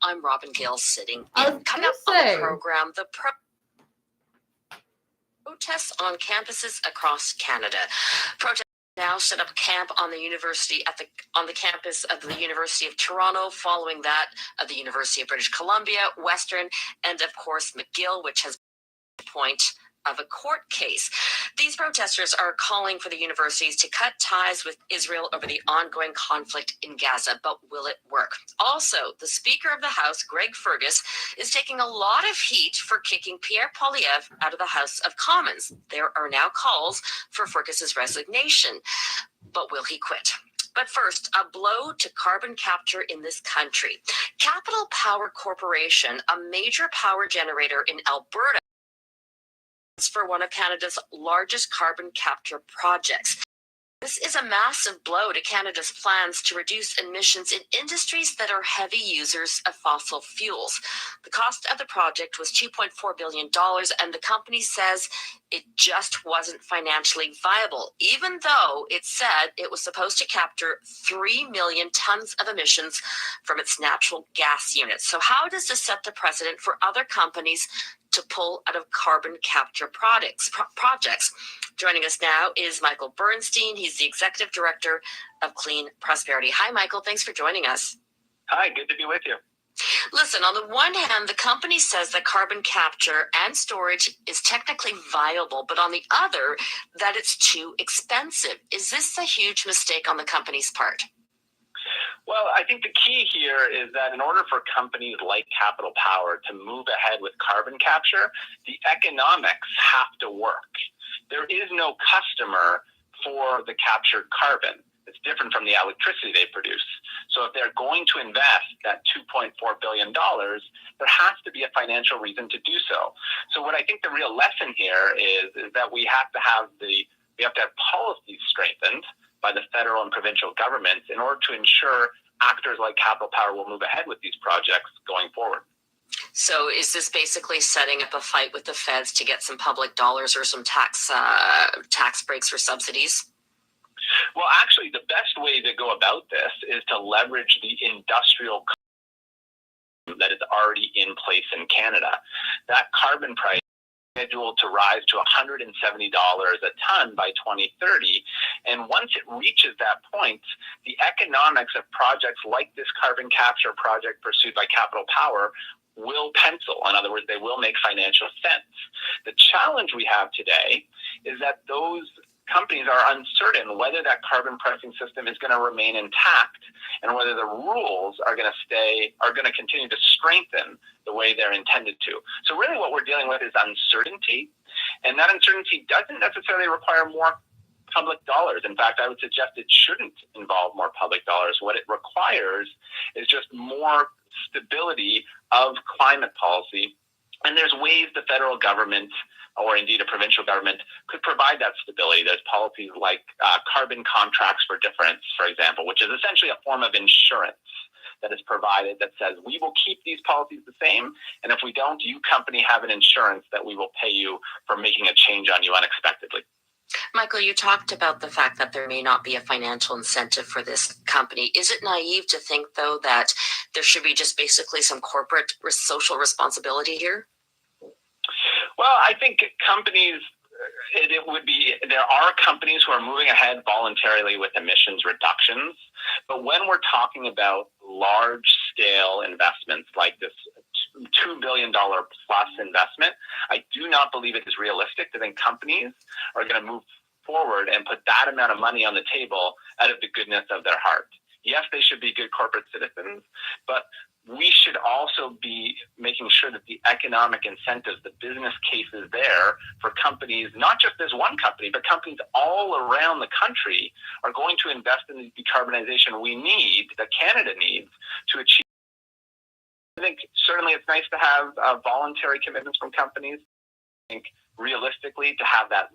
I'm Robin Gale sitting I in. was Coming gonna up on say. the program, the protests on campuses across Canada. Protesters now set up camp on the university on the campus of the University of Toronto, following that of the University of British Columbia, Western, and of course McGill, which has been the point of a court case. These protesters are calling for the universities to cut ties with Israel over the ongoing conflict in Gaza, but will it work? Also, the Speaker of the House, Greg Fergus, is taking a lot of heat for kicking Pierre Poilievre out of the House of Commons. There are now calls for Fergus's resignation, but will he quit? But first, a blow to carbon capture in this country. Capital Power Corporation, a major power generator in Alberta, for one of Canada's largest carbon capture projects. This is a massive blow to Canada's plans to reduce emissions in industries that are heavy users of fossil fuels. The cost of the project was $2.4 billion, and the company says it just wasn't financially viable, even though it said it was supposed to capture 3 million tons of emissions from its natural gas units. So how does this set the precedent for other companies to pull out of carbon capture projects. Joining us now is Michael Bernstein. He's the Executive Director of Clean Prosperity. Hi, Michael. Thanks for joining us. Hi, good to be with you. Listen, on the one hand, the company says that carbon capture and storage is technically viable, but on the other, that it's too expensive. Is this a huge mistake on the company's part? Well, I think the key here is that in order for companies like Capital Power to move ahead with carbon capture, the economics have to work. There is no customer for the captured carbon. It's different from the electricity they produce. So if they're going to invest that $2.4 billion, there has to be a financial reason to do so. So what I think the real lesson here is that we have to have policies strengthened by the federal and provincial governments in order to ensure actors like Capital Power will move ahead with these projects going forward. So is this basically setting up a fight with the feds to get some public dollars or some tax breaks or subsidies? Well, actually, the best way to go about this is to leverage the industrial that is already in place in Canada. That carbon price is scheduled to rise to $170 a ton by 2030. And once it reaches that point, the economics of projects like this carbon capture project pursued by Capital Power will pencil. In other words, they will make financial sense. The challenge we have today is that those companies are uncertain whether that carbon pricing system is going to remain intact and whether the rules are going to continue to strengthen the way they're intended to. So really what we're dealing with is uncertainty, and that uncertainty doesn't necessarily require more public dollars. In fact, I would suggest it shouldn't involve more public dollars. What it requires is just more stability of climate policy. And there's ways the federal government or indeed a provincial government could provide that stability. There's policies like carbon contracts for difference, for example, which is essentially a form of insurance that is provided that says we will keep these policies the same, and if we don't, you company have an insurance that we will pay you for making a change on you unexpectedly. Michael, you talked about the fact that there may not be a financial incentive for this company. Is it naive to think, though, that there should be just basically some corporate social responsibility here? Well, I think there are companies who are moving ahead voluntarily with emissions reductions, but when we're talking about large-scale investments like this $2 billion plus investment, I do not believe it is realistic to think companies are going to move forward and put that amount of money on the table out of the goodness of their heart. Yes, they should be good corporate citizens, but we should also be making sure that the economic incentives, the business cases there for companies, not just this one company, but companies all around the country are going to invest in the decarbonization we need, that Canada needs, to achieve. I think certainly it's nice to have voluntary commitments from companies. I think realistically, to have that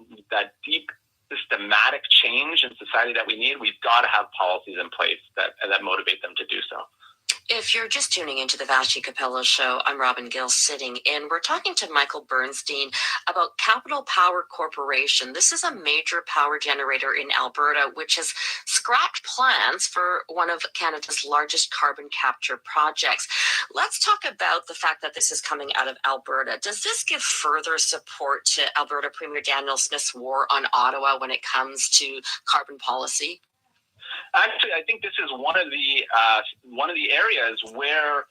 deep systematic change in society that we need, we've got to have policies in place that motivate them to do so. If you're just tuning into the Vashi Capello Show, I'm Robin Gill sitting in. We're talking to Michael Bernstein about Capital Power Corporation. This is a major power generator in Alberta, which has scrapped plans for one of Canada's largest carbon capture projects. Let's talk about the fact that this is coming out of Alberta. Does this give further support to Alberta Premier Daniel Smith's war on Ottawa when it comes to carbon policy? Actually, I think this is one of the areas where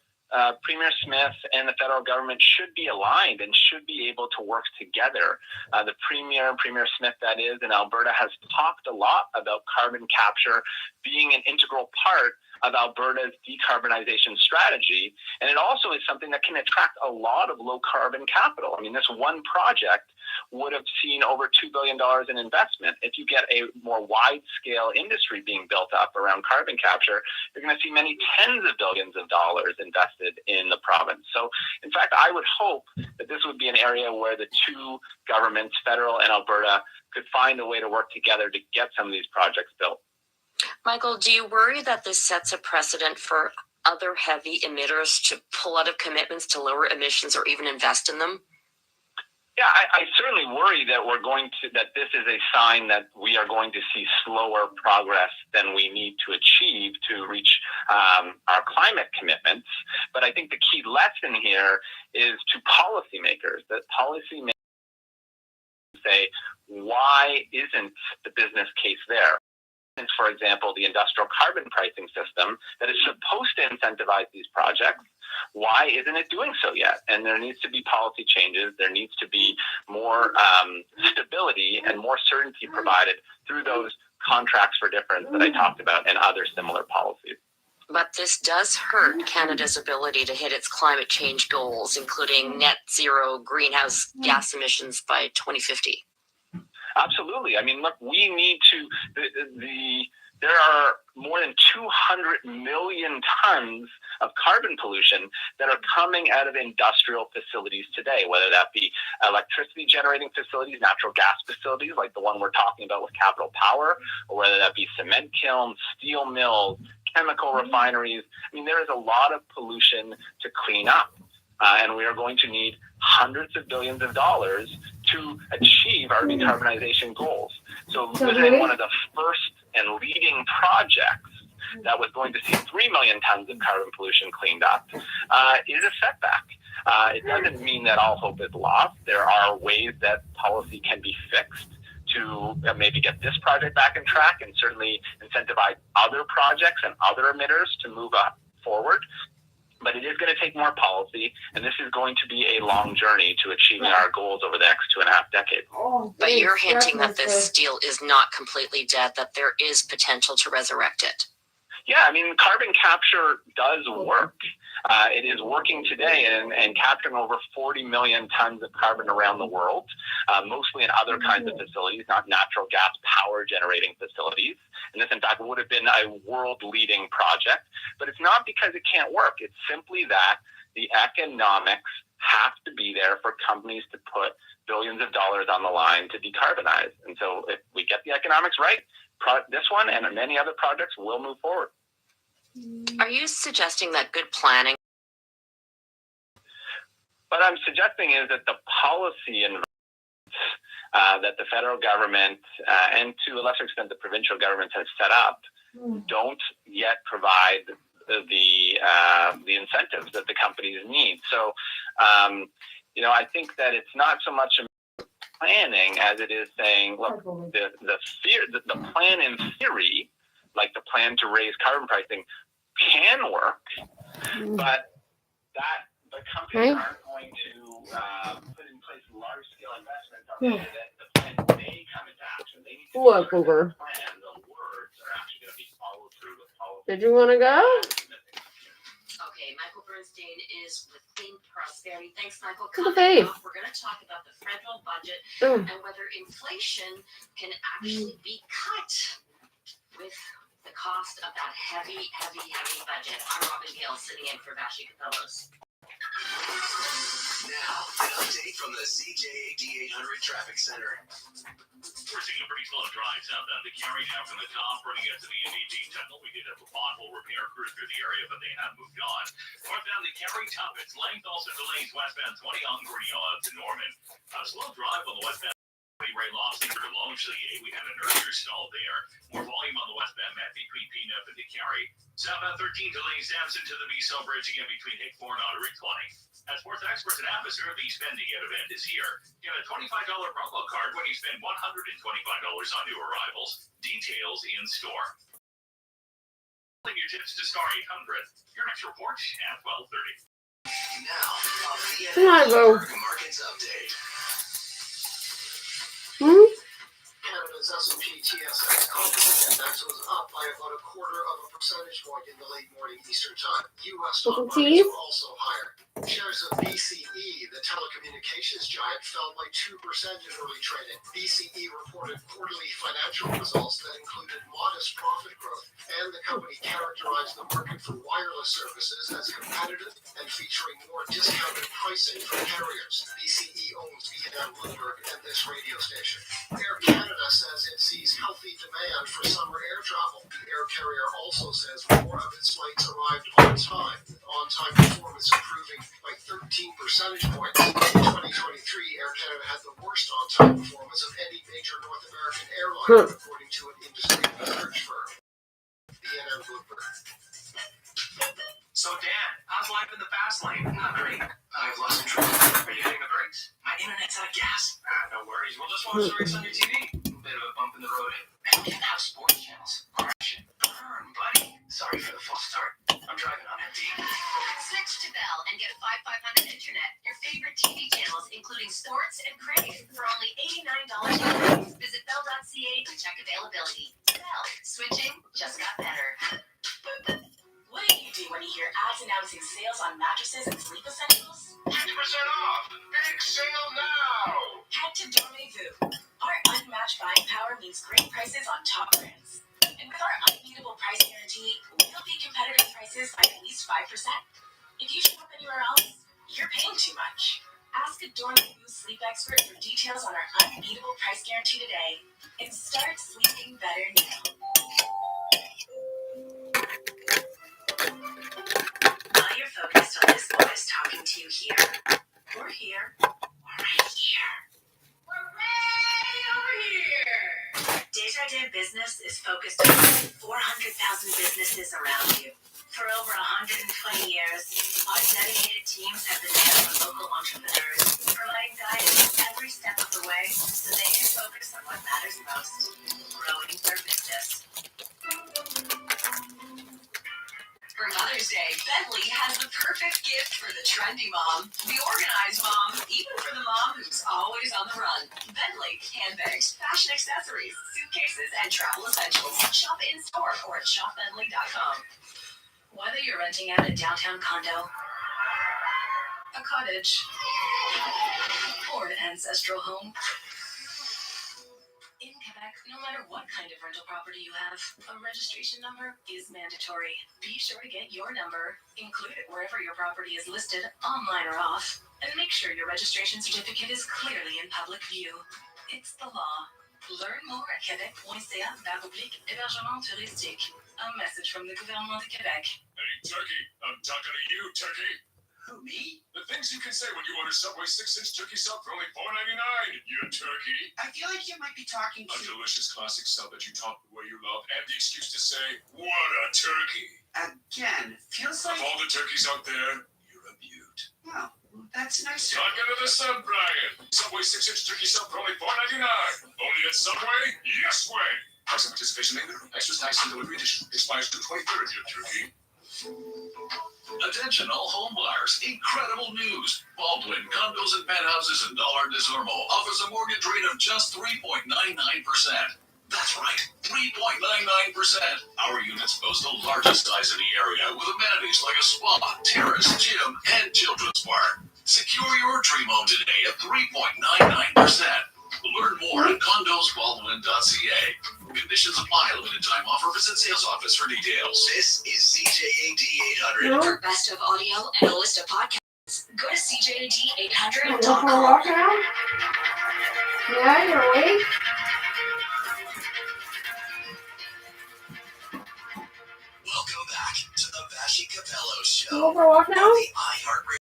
Premier Smith and the federal government should be aligned and should be able to work together. The Premier Smith, that is, in Alberta, has talked a lot about carbon capture being an integral part of Alberta's decarbonization strategy, and it also is something that can attract a lot of low-carbon capital. I mean, this one project would have seen over $2 billion in investment. If you get a more wide-scale industry being built up around carbon capture, you're going to see many tens of billions of dollars invested in the province. So, in fact, I would hope that this would be an area where the two governments, federal and Alberta, could find a way to work together to get some of these projects built. Michael, do you worry that this sets a precedent for other heavy emitters to pull out of commitments to lower emissions or even invest in them? Yeah, I certainly worry that that this is a sign that we are going to see slower progress than we need to achieve to reach our climate commitments. But I think the key lesson here is to policymakers, that policymakers say, why isn't the business case there? For example, the industrial carbon pricing system that is supposed to incentivize these projects, why isn't it doing so yet? And there needs to be policy changes. There needs to be more stability and more certainty provided through those contracts for difference that I talked about and other similar policies. But this does hurt Canada's ability to hit its climate change goals, including net zero greenhouse gas emissions by 2050. Absolutely. I mean, look, we need to, there are more than 200 million tons of carbon pollution that are coming out of industrial facilities today, whether that be electricity generating facilities, natural gas facilities like the one we're talking about with Capital Power, or whether that be cement kilns, steel mills, chemical refineries. I mean, there is a lot of pollution to clean up. And we are going to need hundreds of billions of dollars to achieve our decarbonization goals. So losing one of the first and leading projects that was going to see 3 million tons of carbon pollution cleaned up is a setback. It doesn't mean that all hope is lost. There are ways that policy can be fixed to maybe get this project back on track and certainly incentivize other projects and other emitters to move forward. But it is going to take more policy, and this is going to be a long journey to achieving our goals over the next 2.5 decades. But you're hinting that this deal is not completely dead, that there is potential to resurrect it. Yeah, I mean, carbon capture does work. It is working today and capturing over 40 million tons of carbon around the world, mostly in other kinds of facilities, not natural gas power generating facilities. And this, in fact, would have been a world-leading project. But it's not because it can't work. It's simply that the economics have to be there for companies to put billions of dollars on the line to decarbonize. And so if we get the economics right, this one and many other projects will move forward. Are you suggesting that good planning? What I'm suggesting is that the policy that the federal government and to a lesser extent the provincial governments have set up don't yet provide the incentives that the companies need. So, I think that it's not so much planning as it is saying, look, the plan in theory, like the plan to raise carbon pricing, can work, but that the companies aren't going to put in place large-scale investments on the plan may come into action. They need to look over. plan. The words are actually going to be followed through with policy. Did you want to go? Okay, Michael Bernstein is with Clean Prosperity. Thanks, Michael. To the face. We're going to talk about the federal budget and whether inflation can actually be cut with the cost of that heavy budget. I'm Robin Gale, sitting in for Vashi Capellos. Now, an update from the CJAD 800 Traffic Center. We're seeing a pretty slow drive southbound to Cary now from the top, running into the NDG tunnel. We did have a pothole repair crew through the area, but they have moved on. Northbound to Cary top, its length also delays westbound 20 on Gurneo out to Norman. Slow drive on the westbound. Ray Lawson for Longley. We had an earlier stall there. More volume on the westbound Met between Peanut and Cary. Southbound 13 delays Sampson to the Viso Bridge again between Hickmore and Ottery 20. As sports experts and Atmosphere, the spending at event is here. Get a $25 promo card when you spend $125 on new arrivals. Details in store. Your tips to Star 800. Your next report at 12:30. Now, the Markets Update. Canada's S&P TSX Composite Index was up by about 1/4 of a percentage point in the late morning Eastern Time. U.S. stock markets were also higher. Shares of BCE, the telecommunications giant, fell by 2% in early trading. BCE reported quarterly financial results that included modest profit growth, and the company characterized the market for wireless services as competitive and featuring more discounted pricing from carriers. BCE owns B&M Bloomberg and this radio station. Air Canada says it sees healthy demand for summer air travel. The air carrier also says more of its flights arrived on time, with on-time performance improving by 13 percentage points. In 2023, Air Canada had the worst on-time performance of any major North American airline, according to an industry research firm. B&M Bloomberg. So Dan, how's life in the fast lane? Not great. I've lost control. Are you hitting the brakes? My internet's out of gas. No worries. We'll just watch the race on your TV. Bit of a bump in the road. I don't even have sports channels. Shit. Burn, buddy. Sorry for the false start. I'm driving on empty. Switch to Bell and get 500 internet. Your favorite TV channels, including sports and crave, for only $89 a month. Visit bell.ca to check availability. Bell. Switching just got better. What do you do when you hear ads announcing sales on mattresses and sleep essentials? 50% off! Big sale now! Head to Dormez-vous. Our unmatched buying power means great prices on top brands. And with our unbeatable price guarantee, we'll beat competitive prices by at least 5%. If you shop anywhere else, you're paying too much. Ask a Dormez-vous sleep expert for details on our unbeatable price guarantee today and start sleeping better now. While you're focused on this voice talking to you here, or here, or right here. We're way over here! Desjardins Business is focused on 400,000 businesses around you. For over 120 years, our dedicated teams have been there for local entrepreneurs, providing guidance every step of the way so they can focus on what matters most, growing their business. For Mother's Day, Bentley has the perfect gift for the trendy mom, the organized mom, even for the mom who's always on the run. Bentley handbags, fashion accessories, suitcases, and travel essentials. Shop in store or at shopbentley.com. Whether you're renting out a downtown condo, a cottage, or an ancestral home, in Quebec, no matter what kind of rental property you have, a registration number is mandatory. Be sure to get your number, include it wherever your property is listed, online or off, and make sure your registration certificate is clearly in public view. It's the law. Learn more at quebec.ca/hébergement touristique. A message from the gouvernement de Québec. Hey, Turkey, I'm talking to you, Turkey. Who, me? The things you can say when you order Subway 6-inch turkey sub for only $4.99. You turkey. I feel like you might be talking A to... delicious classic sub that you talk the way you love and the excuse to say, what a turkey. Again, feels Of like... all the turkeys out there, you're a beaut. Well, that's nice. Talking to the sub, Brian. Subway 6-inch turkey sub for only $4.99. Only at Subway? Yes way. Price and participation may vary. Extra tax and delivery addition. Expires June 23rd, you turkey. Attention all home buyers, incredible news. Baldwin Condos and Penthouses in Dollar Desormo offers a mortgage rate of just 3.99%. That's right, 3.99%. Our units boast the largest size in the area with amenities like a spa, terrace, gym, and children's park. Secure your dream home today at 3.99%. Learn more at condosbaldwin.ca. Conditions apply. Limited time offer. Visit sales office for details. This is CJAD 800. No. For best of audio and a list of podcasts, go to CJAD800.com. Go for a walk now? Yeah, you're awake? Welcome back to the Vashi Capello Show. Go for a walk now? On the iHeartRadio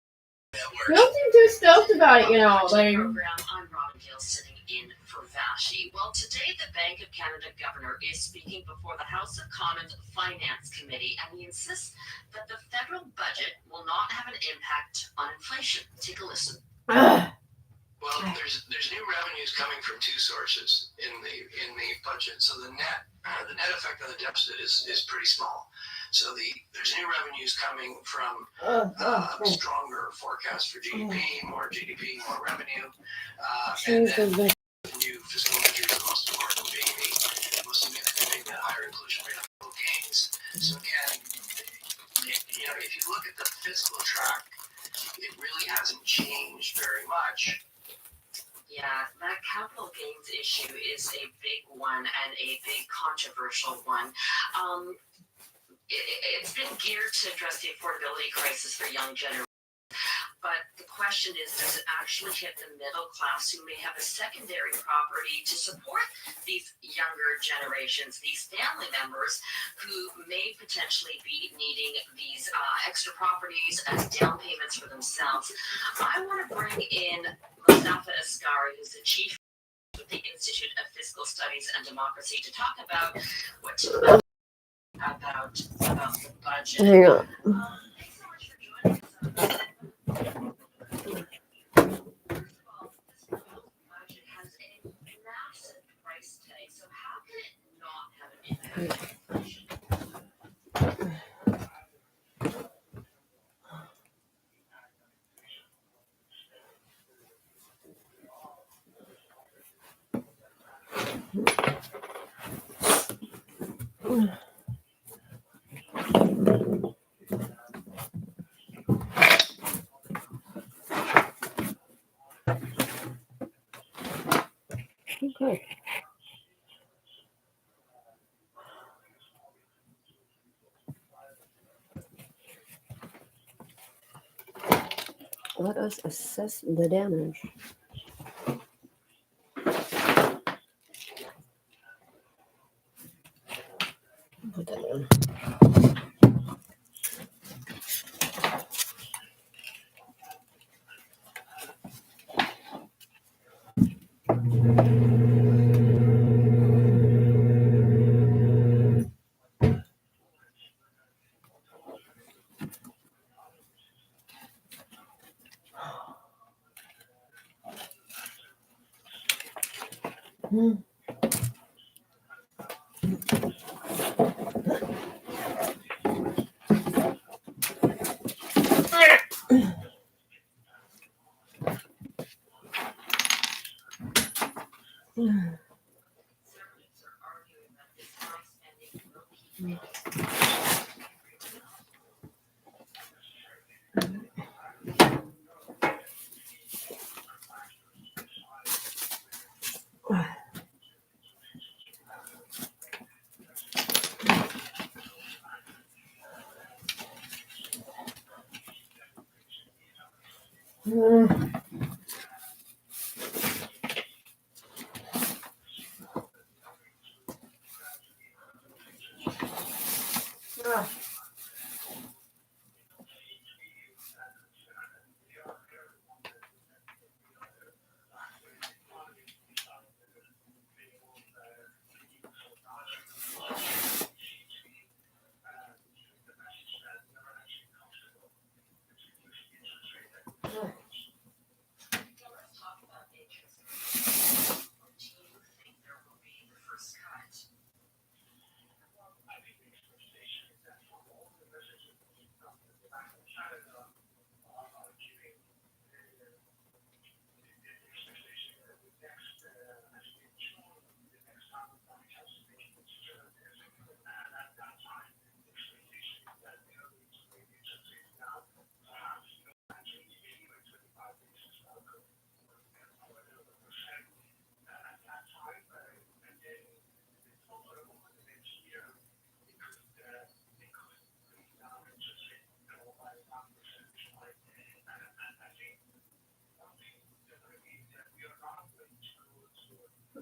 Network. You don't seem too stoked about it, you know. Like, Program. I'm Robin Gill sitting in for Vashi. Well, today the Bank of Canada governor is speaking before the House of Commons Finance Committee, and he insists that the federal budget will not have an impact on inflation. Take a listen. Well, there's new revenues coming from two sources in the budget. So the net effect of the deficit is pretty small. So there's new revenues coming from stronger forecast for GDP, more GDP, more revenue, and then new fiscal measures, the most important being the most significant being that higher inclusion rate of gains. So again, if you look at the fiscal track, it really hasn't changed very much. Yeah, that capital gains issue is a big one and a big controversial one. It's been geared to address the affordability crisis for young generations. But the question is, does it actually hit the middle class who may have a secondary property to support these younger generations, these family members who may potentially be needing these extra properties as down payments for themselves? I want to bring in Mustafa Asghari, who's the chief of the Institute of Fiscal Studies and Democracy, to talk about what about the budget. hang on. Okay. Let us assess the damage. Put that in.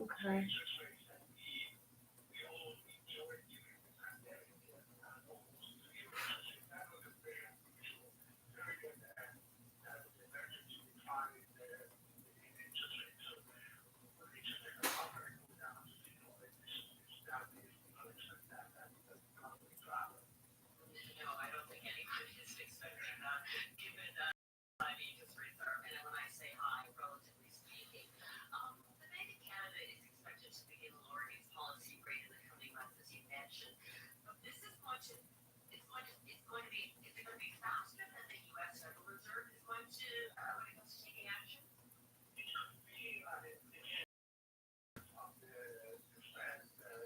Okay.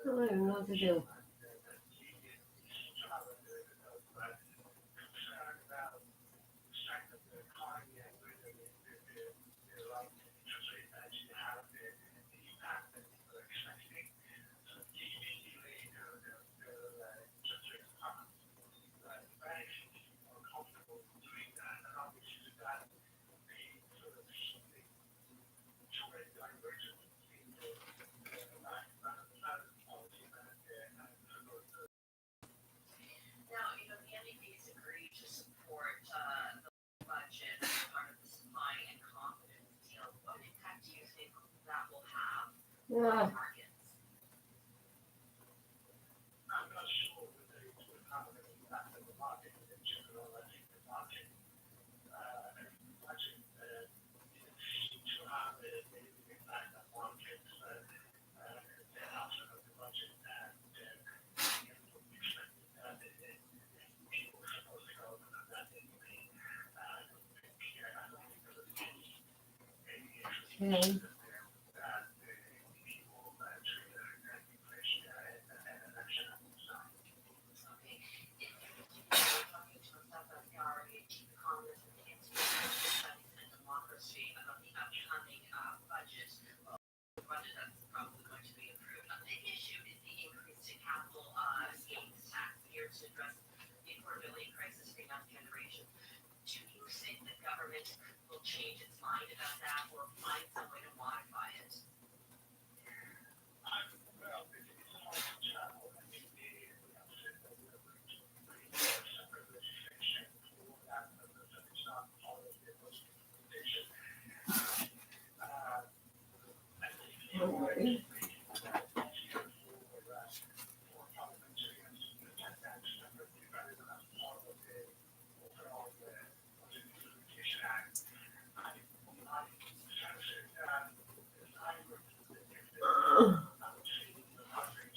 I don't even know what to do. Yeah. Okay.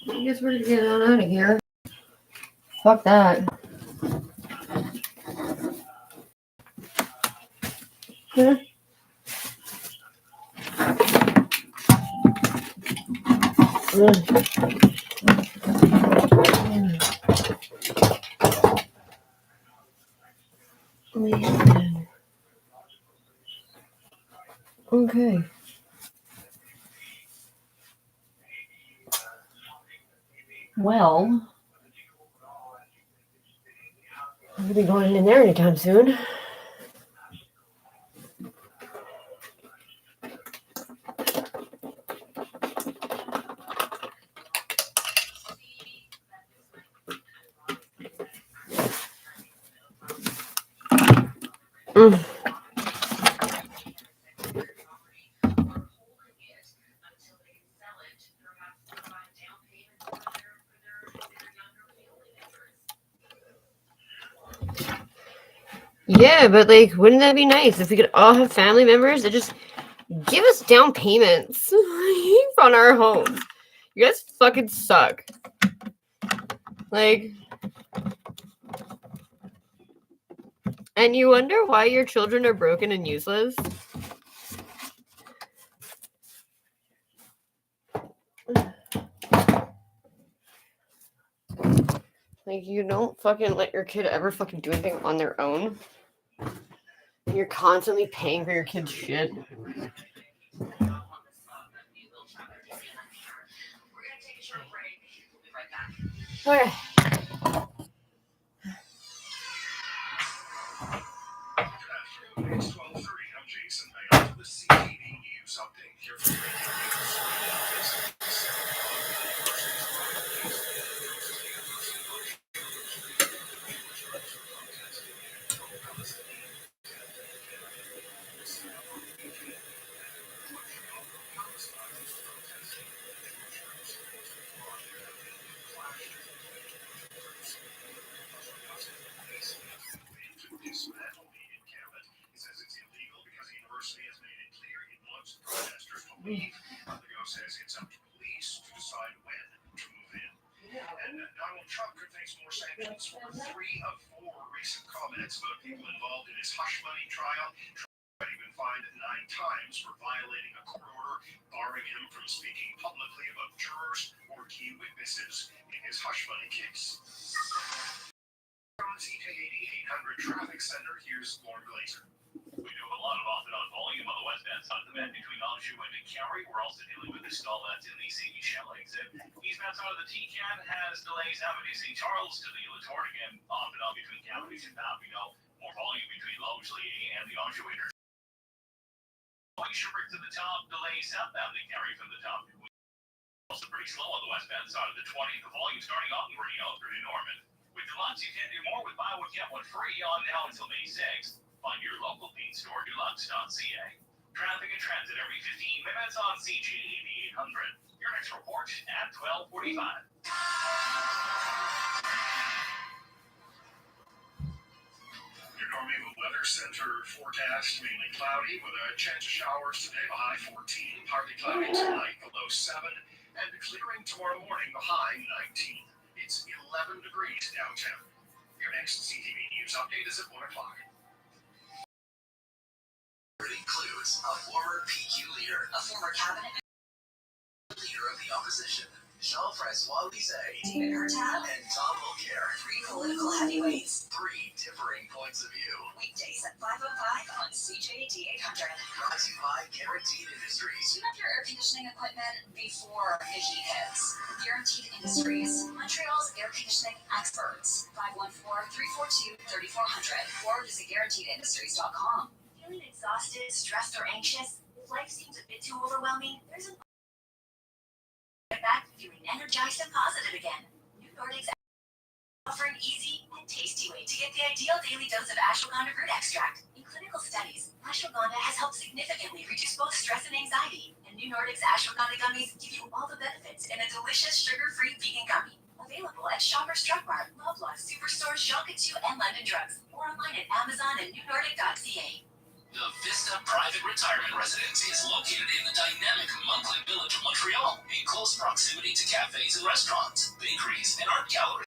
I guess we're getting on out of here. Fuck that. Huh? Okay. Well, I'll be going in there anytime soon. Yeah, but like, wouldn't that be nice if we could all have family members that just give us down payments on our homes? You guys fucking suck. Like, and you wonder why your children are broken and useless? Like, you don't fucking let your kid ever fucking do anything on their own. You're constantly paying for your kid's shit. Okay. It's 12:30. I'm Jason Mayotte with the CTV News Update. Here for dismantle the encampment. He says it's illegal because the university has made it clear it wants protesters to leave. The GO says it's up to police to decide when to move in. And Donald Trump could face more sanctions for 3 of 4 recent comments about people involved in his hush money trial. Trump had been fined 9 times for violating a court order barring him from speaking publicly about jurors or key witnesses in his hush money case. From the CJ 8800 Traffic Center, here's Lauren Glazer. We do a lot of off-and-on volume on the westbound side of the bend between Anjou and McCarry. We're also dealing with the stall that's in the St. Michel exit. Eastbound side of the TCAN has delays Avenue St. Charles to the Latour again, off and on between counties and now we know more volume between Logeley and the Anjouators. Going Sherbrooke to the top, delays southbound McCarry from the top. Also pretty slow on the westbound side of the 20. The volume starting off in Bernie Alfred and Norman. With Deluxe, you can do more with buy one, get one free on now until May 6th. Find your local Bean store, deluxe.ca. Traffic and transit every 15 minutes on CJ 8800. Your next report at 12:45. Your Normal Weather Center forecast mainly cloudy with a chance of showers today, the high 14. Partly cloudy tonight, the low 7. And clearing tomorrow morning, the high 19. It's 11 degrees downtown. Your next CTV News update is at 1 o'clock. Include news. A former PQ leader, a former cabinet leader of the opposition, Jean-Francois Lisée, David Hurtado, and Tom Mulcair. Three political heavyweights. Three differing points of view. Weekdays at 5:05 on CJD 800. Brought to you by Guaranteed Industries. Tune up your air conditioning equipment before the heat hits. Guaranteed Industries, Montreal's air conditioning experts. 514-342-3400 or visit guaranteedindustries.com. Feeling exhausted, stressed, or anxious? Life seems a bit too overwhelming? There's an get back feeling energized and positive again. New Nordic's offer an easy and tasty way to get the ideal daily dose of ashwagandha root extract. In clinical studies, ashwagandha has helped significantly reduce both stress and anxiety. And New Nordic's ashwagandha gummies give you all the benefits in a delicious sugar-free vegan gummy. Available at Shoppers Drug Mart, Loblaw, Superstore, Shopkins, and London Drugs, or online at Amazon and newnordic.ca. The Vista Private Retirement Residence is located in the dynamic Moncton Village of Montreal, in close proximity to cafes and restaurants, bakeries, and art galleries.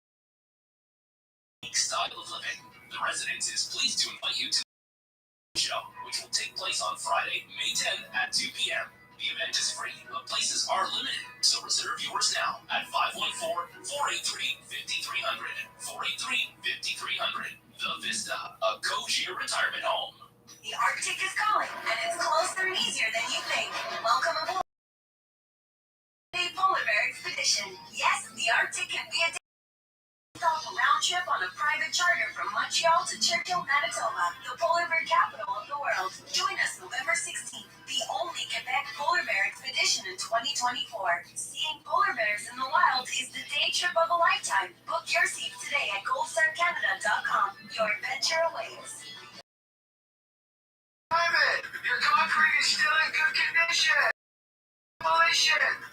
Style of living. The residence is pleased to invite you to the show, which will take place on Friday, May 10th at 2 p.m. The event is free, but places are limited, so reserve yours now at 514-483-5300. 483-5300. The Vista, a cozier retirement home. The Arctic is calling, and it's closer and easier than you think. Welcome aboard the polar bear expedition. Yes, the Arctic can be a round trip on a private charter from Montreal to Churchill, Manitoba, the polar bear capital of the world. Join us November 16th, the only Quebec polar bear expedition in 2024. Seeing polar bears in the wild is the day trip of a lifetime. Book your seat today at goldstarcanada.com. Your adventure awaits. David, your concrete is still in good condition.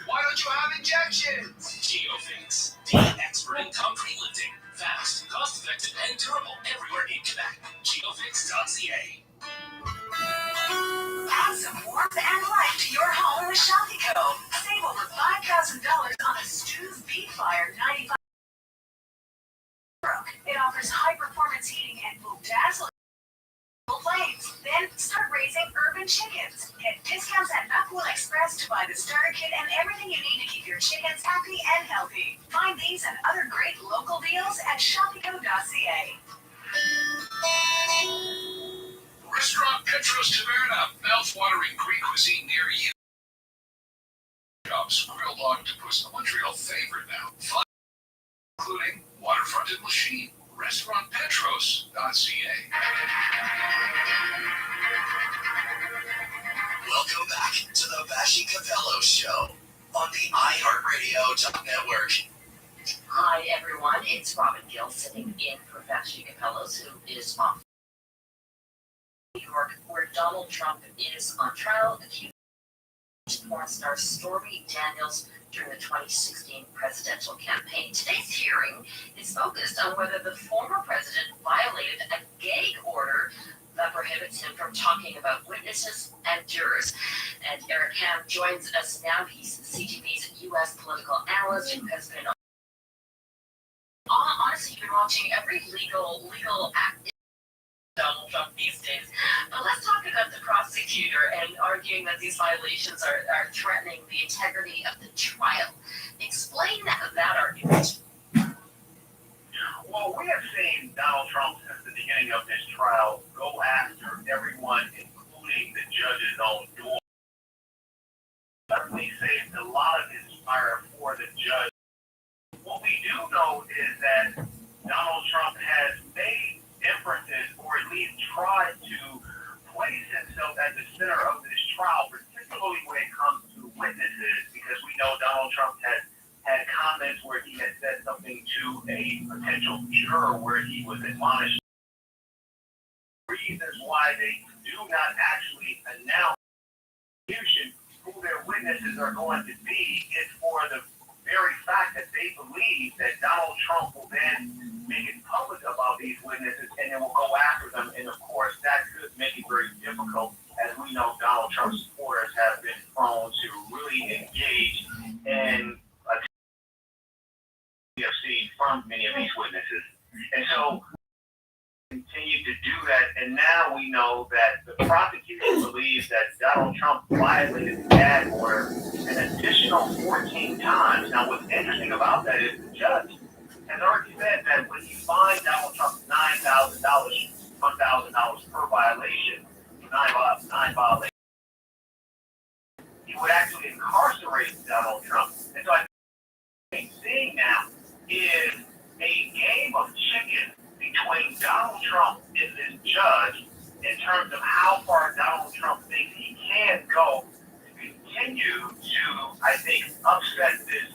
Why don't you have injections? GeoFix, the expert in concrete lifting. Fast, cost-effective, and durable everywhere in Quebec. GeoFix.ca. Add some warmth and life to your home with Shopkico. Save over $5,000 on a Stu's Peat Fire 95. It offers high-performance heating and will dazzle flames. Then start raising urban chickens. Get discounts at Upwool Express to buy the starter kit and everything you need to keep your chickens happy and healthy. Find these and other great local deals at shopkico.ca. Restaurant Petros Taverna, mouth-watering Greek cuisine near you. Jobs, grilled octopus, a Montreal favorite now. Fun, including waterfronted machine. Restaurant Petros.ca. Welcome back to the Vashi Capello Show on the iHeartRadio Network. Hi, everyone. It's Robin Gill sitting in for Vashi Capellos, who is off New York, where Donald Trump is on trial, accused of porn star Stormy Daniels during the 2016 presidential campaign. Today's hearing is focused on whether the former president violated a gag order that prohibits him from talking about witnesses and jurors. And Eric Ham joins us now. He's CTV's U.S. political analyst who has been honestly been watching every legal act Donald Trump these days. But let's talk about the prosecutor and arguing that these violations are threatening the integrity of the trial. Explain that argument. Well, we have seen Donald Trump since the beginning of this trial go after everyone, including the judge's own door. Certainly saved a lot of his fire for the judge. What we do know is that Donald Trump has made inferences, or at least tried to place himself at the center of this trial, particularly when it comes to witnesses, because we know Donald Trump has had comments where he had said something to a potential juror where he was admonished. Reasons why they do not actually announce who their witnesses are going to be is for the very fact that they believe that Donald Trump will then make it public about these witnesses and then will go after them. And of course, that could make it very difficult. As we know, Donald Trump's supporters have been prone to really engage in a we have seen from many of these witnesses. And so continue to do that And now we know that the prosecution believes that Donald Trump violated the gag order an additional 14 times. Now, what's interesting about that is the judge has already said that when he fined Donald Trump $9,000, $1,000 per violation, nine violations, he would actually incarcerate Donald Trump. And so I think what we're seeing now is a game of chicken between Donald Trump and this judge in terms of how far Donald Trump thinks he can go to continue to, I think, upset this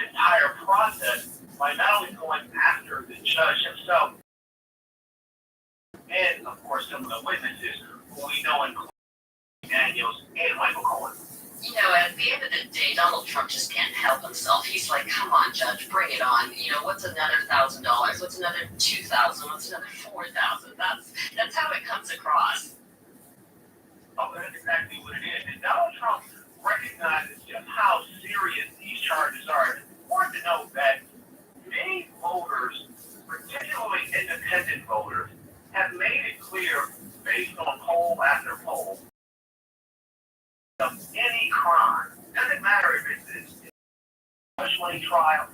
entire process by not only going after the judge himself and, of course, some of the witnesses who we know include Daniels and Michael Cohen. You know, at the end of the day, Donald Trump just can't help himself. He's like, come on, Judge, bring it on. You know, what's another $1,000? What's another $2,000? What's another $4,000? That's how it comes across. Oh, that's exactly what it is. And Donald Trump recognizes just how serious these charges are. It's important to note that many voters, particularly independent voters, have made it clear, based on poll after poll, of any crime. Doesn't matter if it's a hush money trial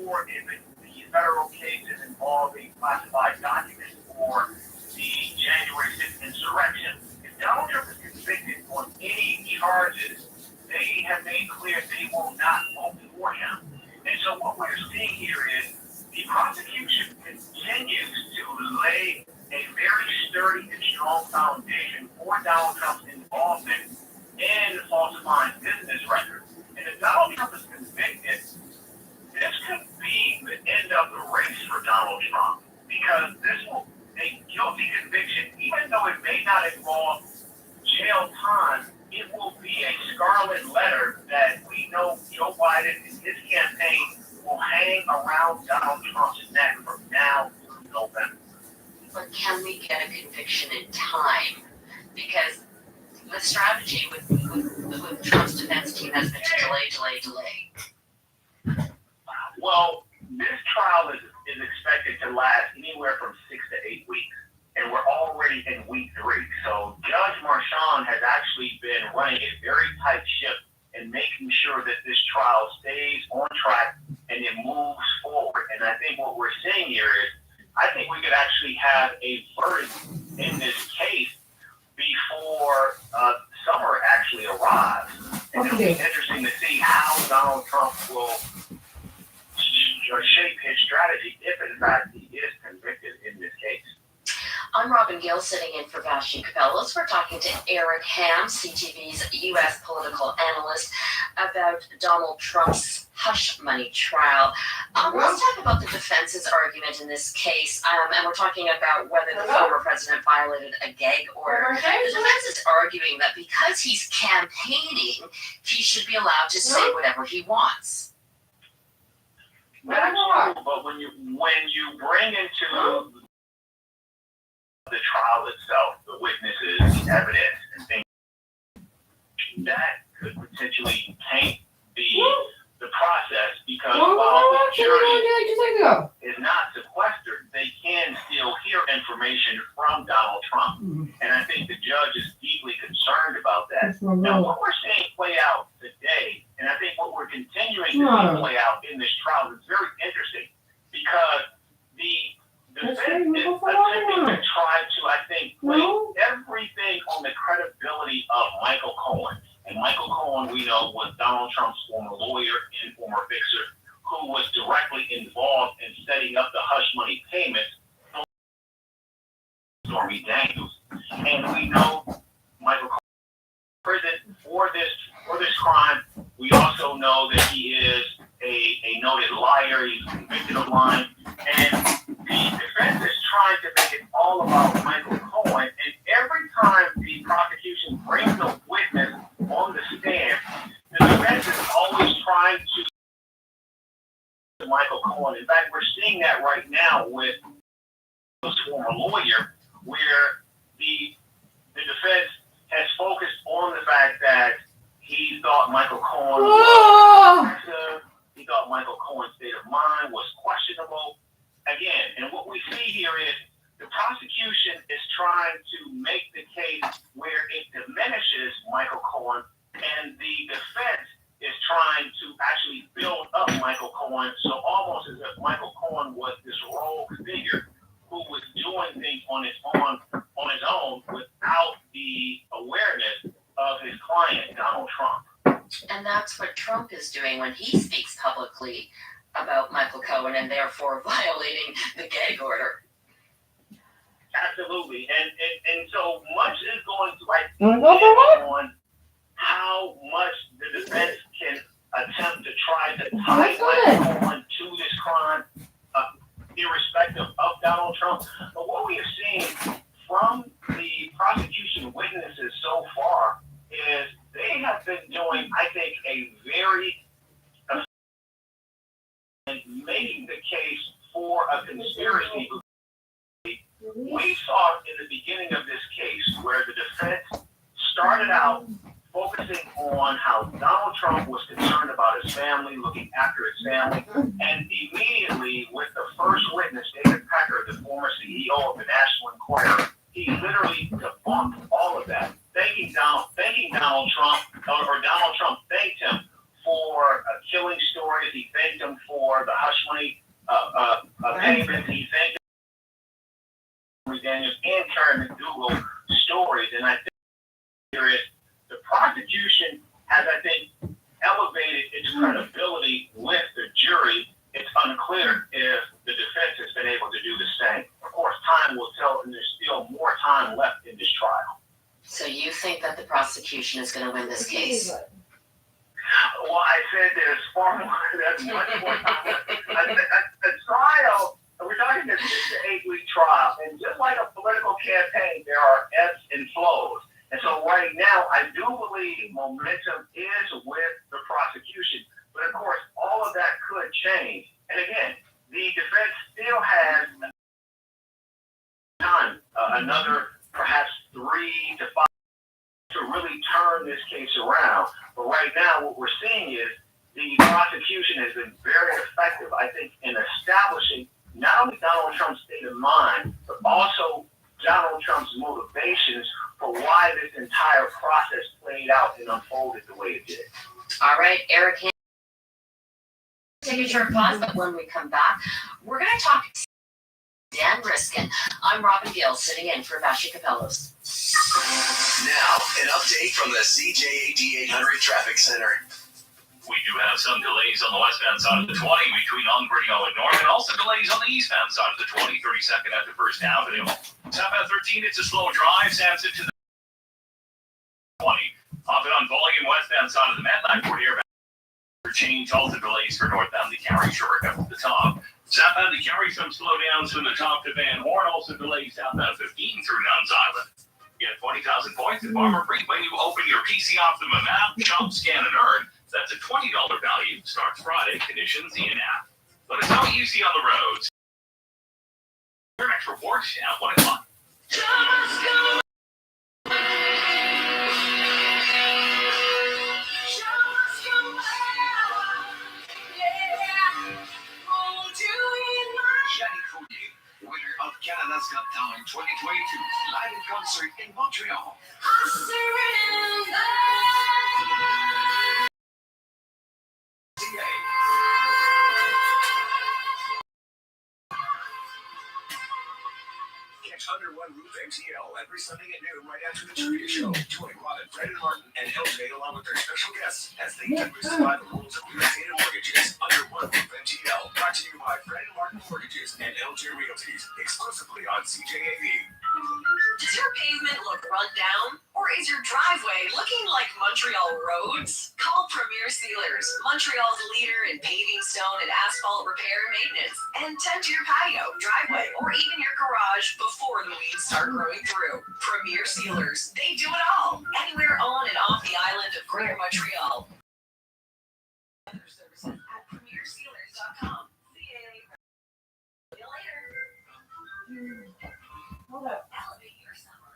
or if it's the federal cases involving classified documents or the January 6th insurrection. If Donald Trump is convicted on any charges, they have made clear they will not vote for him. And so what we're seeing here is the prosecution continues to lay a very sturdy and strong foundation for Donald Trump's involvement in falsifying business records. And if Donald Trump is convicted, this could be the end of the race for Donald Trump, because this will a guilty conviction, even though it may not involve jail time, it will be a scarlet letter that we know Joe Biden and his campaign will hang around Donald Trump's neck from now through November. But can we get a conviction in time? Because the strategy with Trump's defense team has been to delay. Well, this trial is expected to last anywhere from 6 to 8 weeks, and we're already in week 3. So Judge Marchand has actually been running a very tight ship and making sure that this trial stays on track and it moves forward. And I think what we're seeing here is, I think we could actually have a verdict in this case before summer actually arrives. And it'll be interesting to see how Donald Trump will shape his strategy if, in fact, he is convicted in this case. I'm Robin Gill, sitting in for Vashti Capellos. We're talking to Eric Ham, CTV's U.S. political analyst, about Donald Trump's hush money trial. Let's talk about the defense's argument in this case, and we're talking about whether the former president violated a gag order. The defense is arguing that because he's campaigning, he should be allowed to say whatever he wants. That's true, but when you bring into the trial itself, the witnesses, the evidence, and things that could potentially taint the process, because while the jury is not sequestered, they can still hear information from Donald Trump. And I think the judge is deeply concerned about that. Now, what we're seeing play out today, and I think what we're continuing to see play out in this trial, is very interesting, because the defense is attempting to try to, I think, place everything on the credibility of Michael Cohen. And Michael Cohen, we know, was Donald Trump's former lawyer and former fixer, who was directly involved in setting up the hush money payments for Stormy Daniels. And we know Michael Cohen is in prison for this crime. We also know that he is a noted liar. He's convicted of lying. And the defense is trying to make it all about Michael Cohen. And every time the prosecution brings a witness on the stand, the defense is always trying to Michael Cohen. In fact, we're seeing that right now with his former lawyer, where the defense has focused on the fact that he thought Michael Cohen was aggressive. He thought Michael Cohen's state of mind was questionable. Again, and what we see here is the prosecution is trying to make the case where it diminishes Michael Cohen, and the defense is trying to actually build up Michael Cohen, so almost as if Michael Cohen was this rogue figure who was doing things on his own without the awareness of his client, Donald Trump. And that's what Trump is doing when he speaks publicly about Michael Cohen and therefore violating the gag order. Absolutely. And so much is going to on how much the defense can attempt to try to tie Michael Cohen to this crime, irrespective of Donald Trump. But what we have seen from the prosecution witnesses so far is they have been doing, I think, a very making the case for a conspiracy. We saw in the beginning of this case where the defense started out focusing on how Donald Trump was concerned about his family, looking after his family, and immediately with the first witness, David Pecker, the former CEO of the National Enquirer, he literally debunked all of that, thanking Donald Trump, or Donald Trump thanked him for killing stories. He thanked him for the hush money payments. He thanked him Daniels and Karen McDougal stories. And I think there is the prosecution has, I think, elevated its credibility with the jury. It's unclear if the defense has been able to do the same. Of course, time will tell, and there's still more time left in this trial. So you think that the prosecution is going to win this case? Well, I said there's far more. That's much more time. A trial, we're talking a 6 to 8 week trial, and just like a political campaign, there are ebbs and flows. And so right now, I do believe momentum is with the prosecution. But of course, all of that could change. And again, the defense still has time, another perhaps 3 to 5 to really turn this case around. But right now, what we're seeing is the prosecution has been very effective, I think, in establishing not only Donald Trump's state of mind, but also Donald Trump's motivations for why this entire process played out and unfolded the way it did. All right, Eric, take a short pause, but when we come back, we're going to talk Dan Riskin. I'm Robin Gill, sitting in for Vashi Capellos. Now, an update from the CJAD 800 Traffic Center. We do have some delays on the westbound side of the 20 between Ongrio and North, and also delays on the eastbound side of the 20, 32nd at the First Avenue. Southbound 13, it's a slow drive. Sampson to the 20. Off and on volume, westbound side of the Metline, Port Air change. Also delays for northbound to Cary shortcut to the top. Southbound to Cary, some slowdowns from the top to Van Horn. Also delays southbound 15 through Nuns Island. Get 20,000 points at Farmer Free when you open your PC Optimum app, shop, scan, and earn. That's a $20 value. Starts Friday. Conditions in app. Let us know what you see on the roads. Your next report at 1 o'clock. Winner of Canada's Got Talent 2022, live in concert in Montreal. Catch Under One Roof MTL every Sunday at noon right after the Trivia Show. Join Robin, Brendan Martin, and LJ along with their special guests as they demystify the rules of real estate and mortgages. Under One Roof MTL, brought to you by Brendan Martin Mortgages and LJ Realties, exclusively on CJAD. Does your pavement look run down? Or is your driveway looking like Montreal roads? Call Premier Sealers, Montreal's leader in paving, stone, and asphalt repair and maintenance. And tend to your patio, driveway, or even your garage before the weeds start growing through. Premier Sealers, they do it all. Anywhere on and off the island of Greater Montreal. Other services at premiersealers.com. See you later. Hold up. Elevate your summer.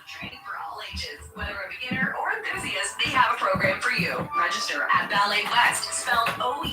Training for all ages. Whether a beginner or enthusiast, they have a program for you. Register at Ballet West, spelled OUEST.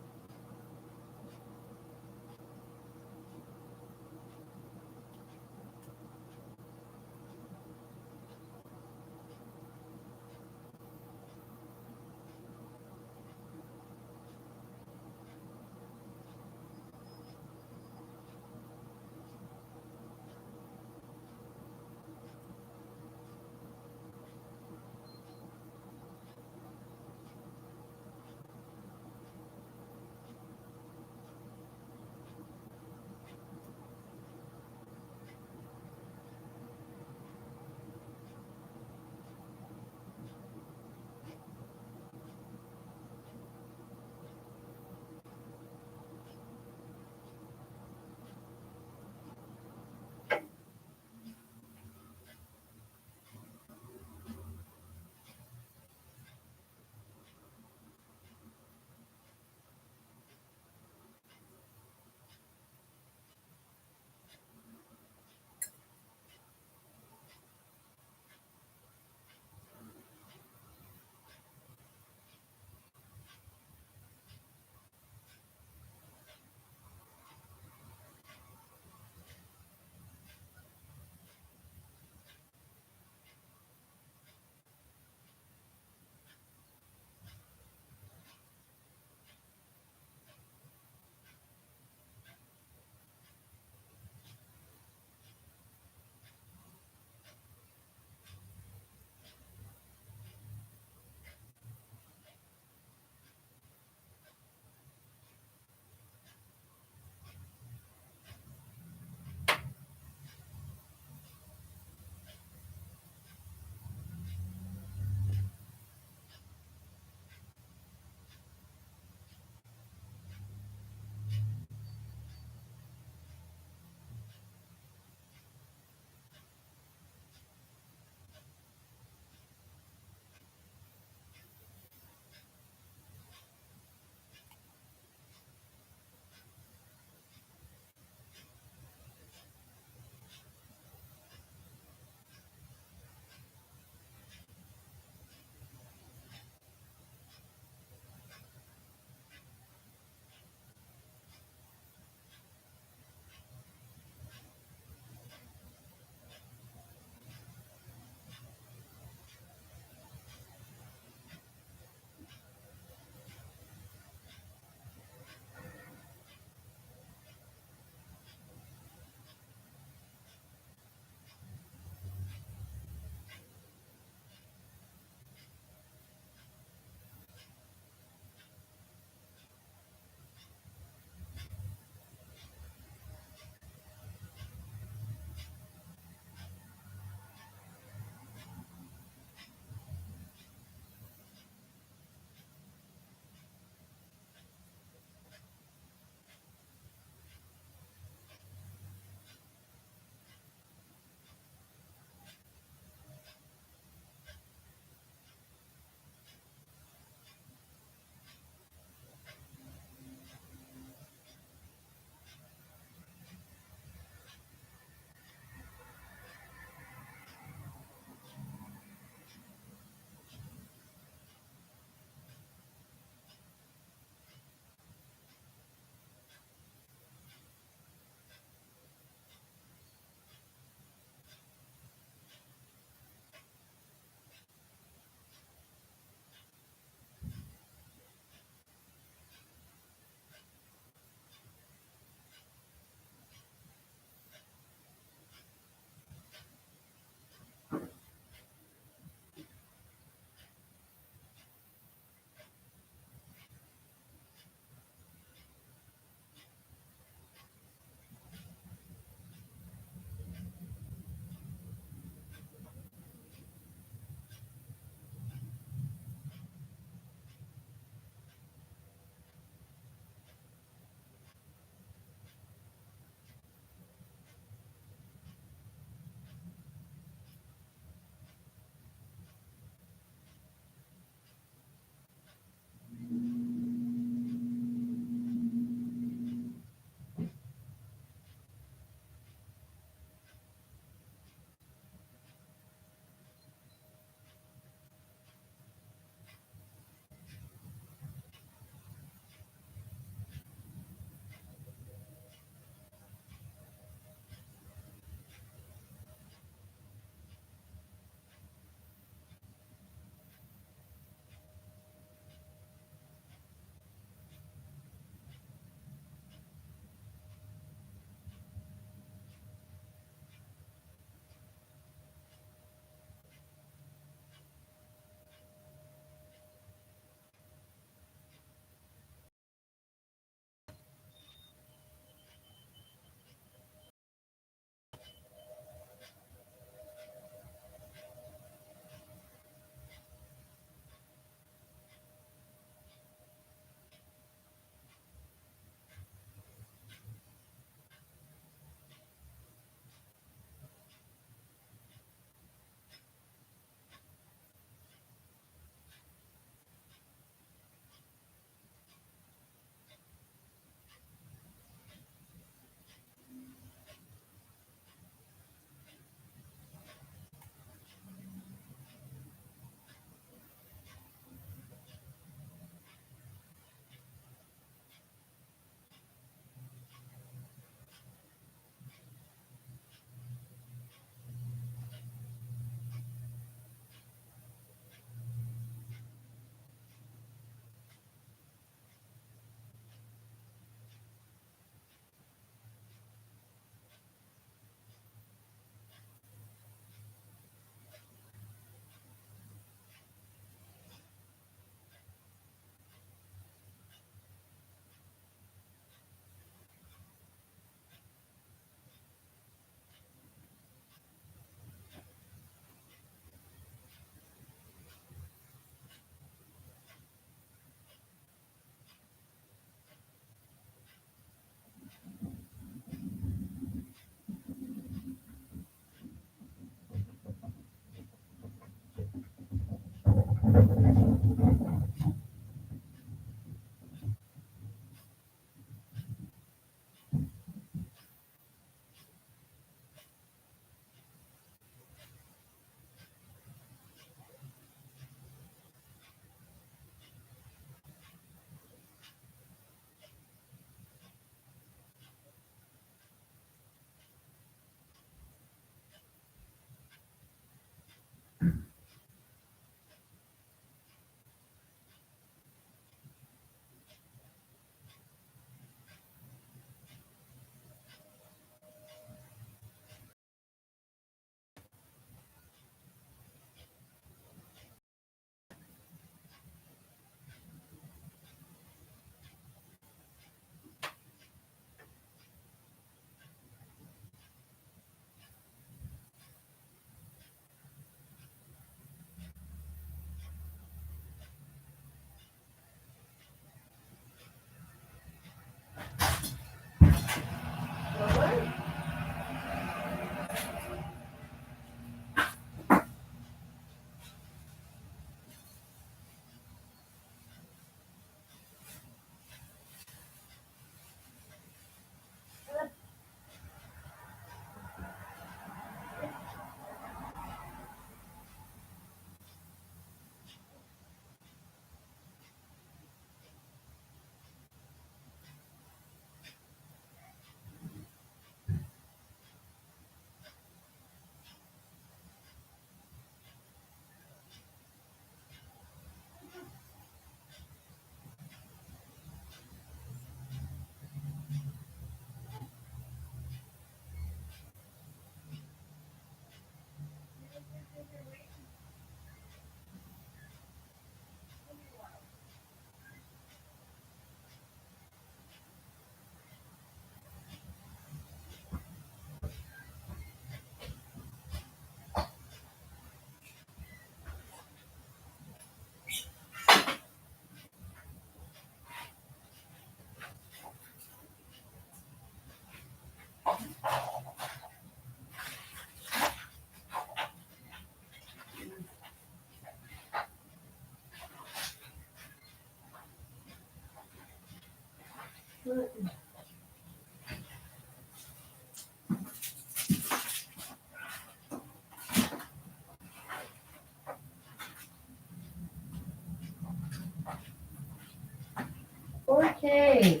Hey.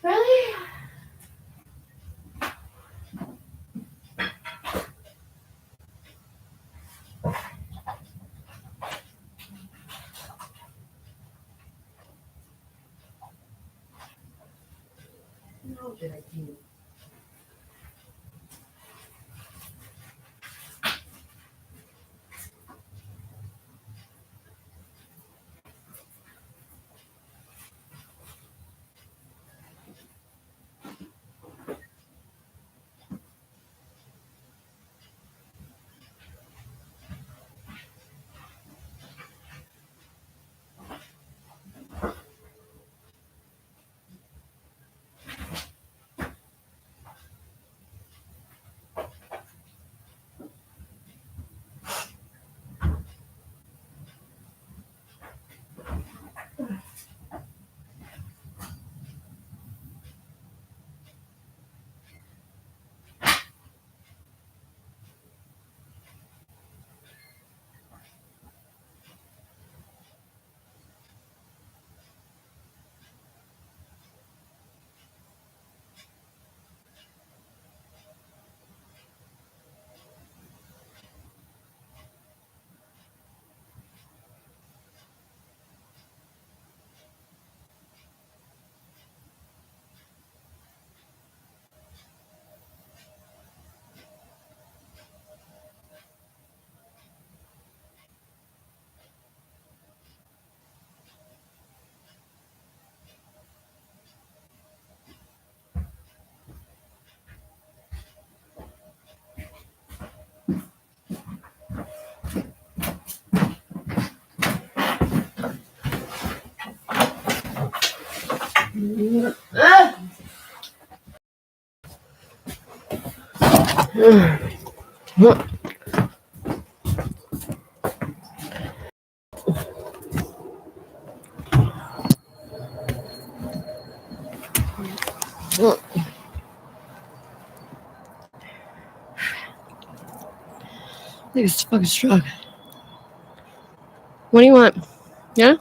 Really? No, did I do? I think it's fucking struck. What do you want? Yeah?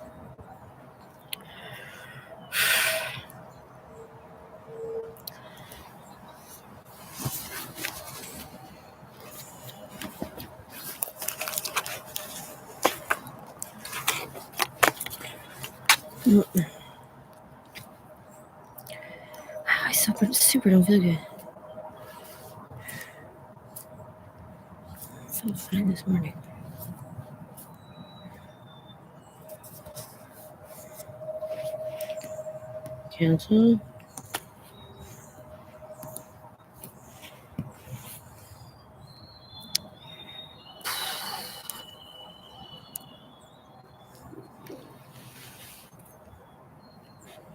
I super don't feel good. I felt fine this morning. Cancel.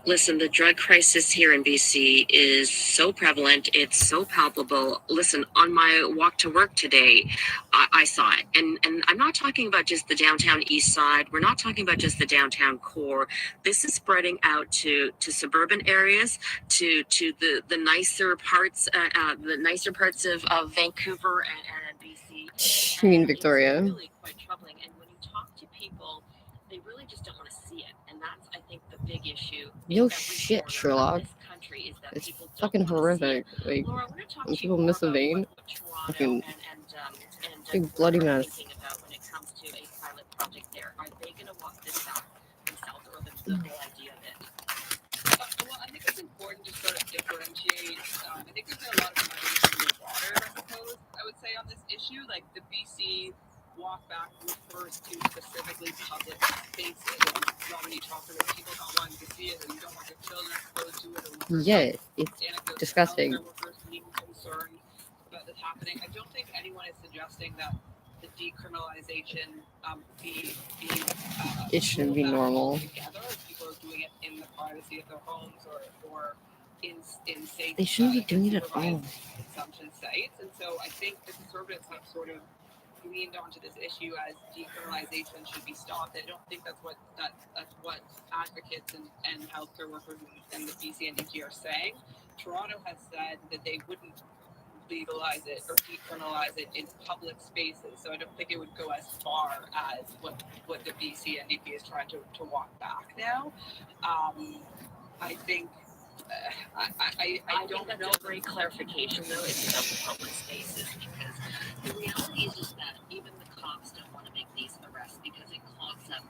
Listen, the drug crisis here in BC is so prevalent. It's so palpable. Listen, on my walk to work today, I saw it. And I'm not talking about just the downtown east side. We're not talking about just the downtown core. This is spreading out to suburban areas, to the nicer parts of Vancouver and BC. You mean Victoria? It's really quite troubling. And when you talk to people, they really just don't want to see it. And that's, I think, the big issue. Yo shit, Sherlock. It's fucking horrific. Like, when people miss a vein, fucking big bloody mess. When it comes to a pilot project there, are they going to walk this back themselves, or the whole idea of it? Well, I think it's important to sort of differentiate. I think there's been a lot of money in the water, I suppose, I would say, on this issue. Like, the BC walk back refers to specifically public spaces. When you talk about people not wanting to see it, or you don't want your children exposed to it, or Yeah, it's disgusting. workers being concerned about this happening. I don't think anyone is suggesting that the decriminalization It should be normal. together. People are doing it in the privacy of their homes or in safe. They shouldn't be doing it at all. Consumption sites, and so I think the Conservatives have sort of leaned onto this issue as decriminalization should be stopped. I don't think that's what advocates and healthcare workers and the BC NDP are saying. Toronto has said that they legalize it or decriminalize it in public spaces. So I don't think it would go as far as what the BC NDP is trying to walk back now. I think I don't think know. that's a great clarification, though. It's about the public spaces, because the reality is that even the cops don't want to make these arrests because it clogs up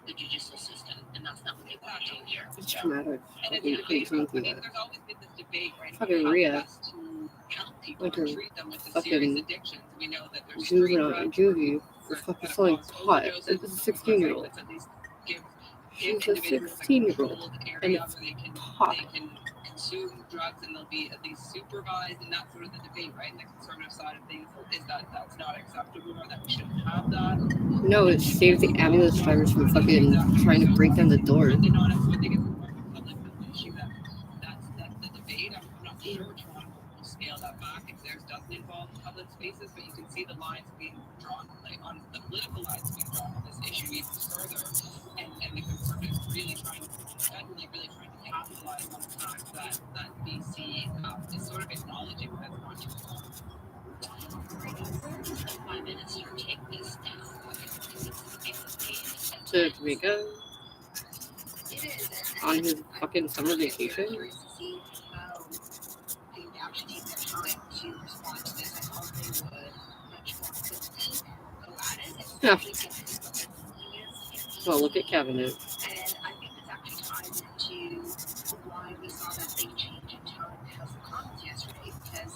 the judicial system, and that's not what they want to do here. It's traumatic. And it's Fucking debate. crazy I mean, that. there's always been this debate, right? Fucking About Rhea how best to help people went and to treat them with the fucking serious addictions. We know that there's street drugs, juvie for fucking selling pot. It was a 16-year-old. let's at least give She's a individuals a 16-year-old, controlled and area it's where they can pot. consume drugs, and they'll be at least supervised, and that's sort of the debate, right? And the conservative side of things is that that's not acceptable, or that we shouldn't have that. No, it saves the ambulance drivers from fucking trying to break down the door. And not as what they get more of a public health issue. That's the debate. I'm not sure Toronto will scale that back if theirs doesn't involve public spaces, but you can see the lines being drawn, like on the political lines being drawn on this issue even further, and the Conservatives really trying to capitalize on the fact that BC is sort of acknowledging that it's not too long. 5 minutes to take this down. To Jamaica on his fucking summer vacation. See how they would actually take their time to respond to this. I thought they would much more quickly go at it, Yeah. especially given what their ruling is. Well, look at Cabinet. And I think this actually ties into why we saw that big change in tone in the House of Commons yesterday, because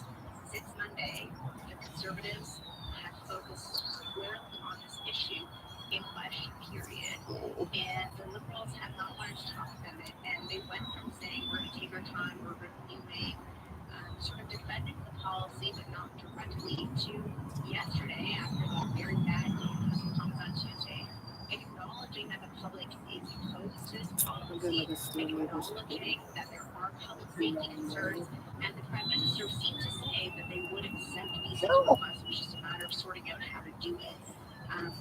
since Monday, the Conservatives had focused squarely on this issue in question period, and the Liberals have not wanted to talk about it, and they went from saying we're going to take our time, we're reviewing, sort of defending the policy, but not directly, to yesterday, after that very bad day in the House of Commons on Tuesday, acknowledging that the public is opposed to this policy, acknowledging that there are public safety concerns, and the Prime Minister seemed to say that they would accept these requests, which is a matter of sorting out how to do it.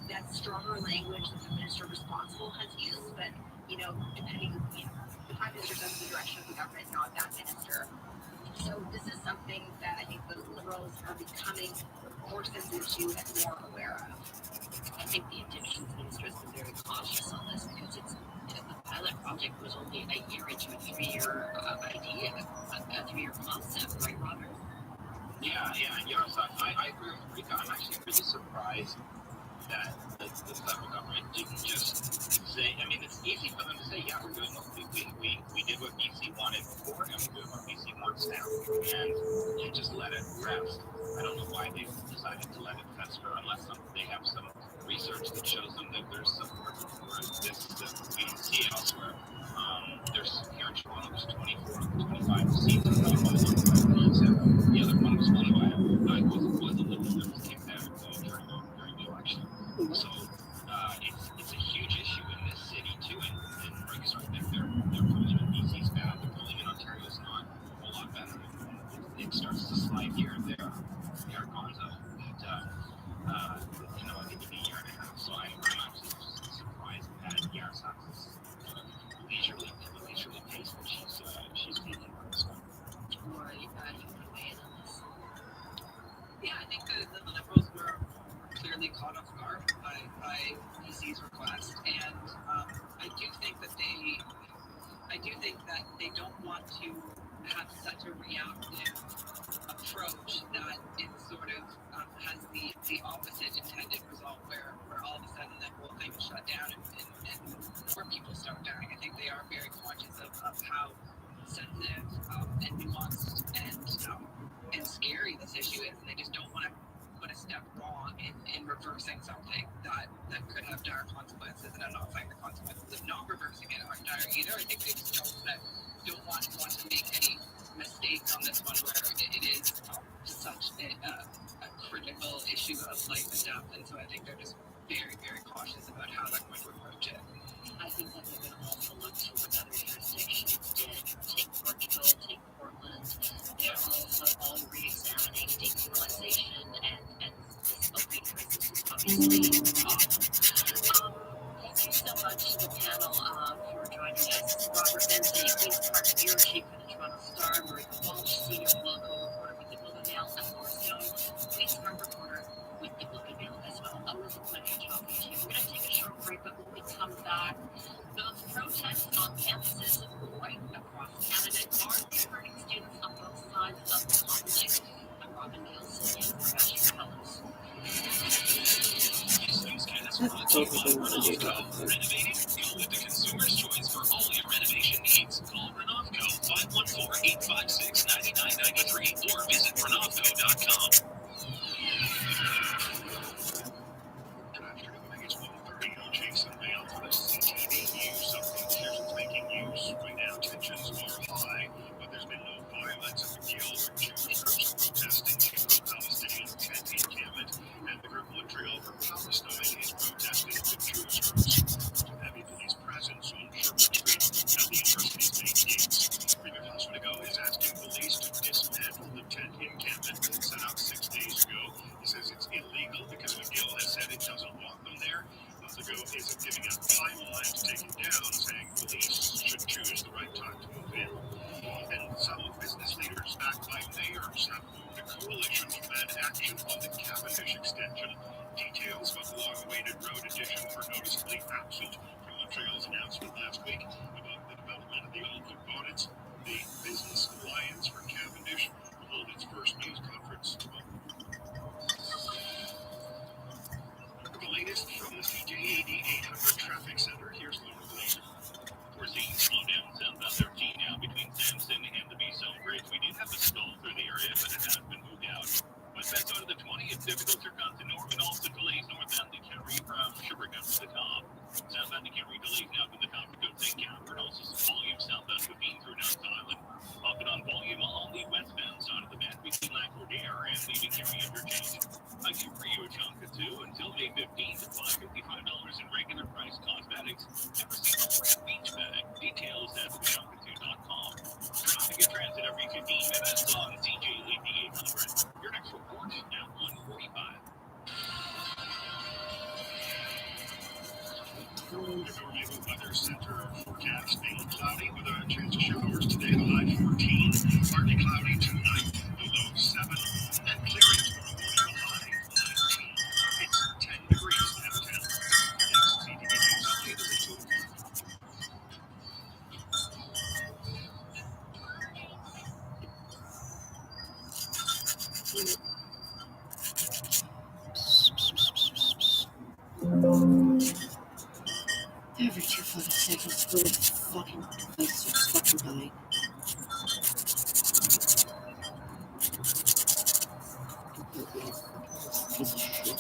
That's stronger language that the minister responsible has used, but, depending, the Prime Minister does the direction of the government, not that minister. So this is something that I think the Liberals are becoming more sensitive to and more aware of. I think the Addictions Minister has been very cautious on this, because the pilot project was only a year into a 3-year idea, a 3-year concept, right, Robert? Yeah. So I agree with Rika. I'm actually really surprised that the federal government didn't just say. I mean, it's easy for them to say, yeah, we're doing what we did what BC wanted before, and we're doing what BC wants now, and just let it rest. I don't know why they decided to let it fester, unless they have some research that shows them that there's support for this that we don't see elsewhere. There's here in Toronto, there's 24 of the 25 seats are held by Liberal MPs, and the other one was won by a Liberal that was kicked out during the election. So it's a huge issue in this city too, and Rick's right. They're pulling in BC's bad. They're pulling in Ontario's not a whole lot better. It starts to slide here and there. They are gonzo. I think in a year and a half. So I'm actually surprised that Yaris has this leisurely pace that she's taking on this one. Or you want to weigh in on this? Yeah, I think the Liberals were clearly caught off guard by BC's request, and I do think that they don't want to have such a reactive approach that it sort of has the opposite intended result, where all of a sudden the whole thing is shut down and more people start dying. I think they are very conscious of how sensitive and nuanced and scary this issue is, and they just don't want to put a step wrong in reversing something that could have dire consequences. And I'm not saying the consequences of not reversing it aren't dire either. I think they just don't want to make any mistakes on this one, where it is such a critical issue of life and death, and so I think they're just very, very cautious about how they're going to approach it. I think that they're going to also look to what other jurisdictions did. Take Portugal, take Portland. They're also all re-examining decriminalization and this opioid crisis is obviously thank you so much to the panel for joining us. Robert Bentley, Queen's Park Bureau Chief for the Toronto Star, Marika Walsh, Senior Political Reporter with the Globe and Mail, back. Those protests on campuses right across Canada are hurting students on both sides of the conflict. I'm Robin Gilson in Professional Fellows. That's basically what we do. Renovating? Go with the consumer's choice for all your renovation needs. Call Renovco 514-856-9993 or visit Renovco.com. Good afternoon. It's 1:30. I'm Jason Mayo for the CTV News Update. Here's what's making news right now. Tensions are high, but there's been no violence at McGill where Jewish groups are protesting the pro-Palestinian tent encampment, and the group Montreal for Palestine is protesting with Jewish groups. Heavy police presence on Sherwood Street at the university's main gates. Premier Houswanigo is asking police to dismantle the tent encampment set up 6 days ago. He says it's illegal because McGill has said it doesn't want them there. Houswanigo isn't giving a timeline to take it down, saying police should choose the right time to move in. And some business leaders, backed by mayors, have formed a coalition to demand action on the Cavendish extension. Details of the long-awaited road addition were noticeably absent from Montreal's announcement last week about the development of the old components. The Business Alliance for Cavendish will hold its first news conference tomorrow. The latest from the CJAD 800 Traffic Center. Here's Laura Blazer. We're seeing slowdowns southbound 13 now between Sampson and the B-Zone Bridge. We did have a stall through the area, but it has been moved out. Westbound side of the 20, it's difficult to cut to north and also delays northbound to Cary from Sugargum to the top. Southbound to Cary delays now to the top to go St. Catherine. Also some volume southbound to Bean through North Island. Bumping on volume on the westbound side of the band between Lac-Roder and leaving Cary interchange. I give for you a chunk of two until May 15th at $555 in regular price cosmetics. Never seen a brand beach bag. Details at chunk2.com. Traffic and transit every 15 minutes on CJAD 800. Your next report at 1:45. The Normandy Weather Center forecast mainly cloudy with a chance of showers today. The high 14, partly cloudy tonight, the low 7, and clearing tomorrow morning, the high 19. It's 10 degrees downtown. Your next CTV News update is at 2 o'clock. Every 2 fucking seconds, what a fucking device is fucking dying. Piece of shit.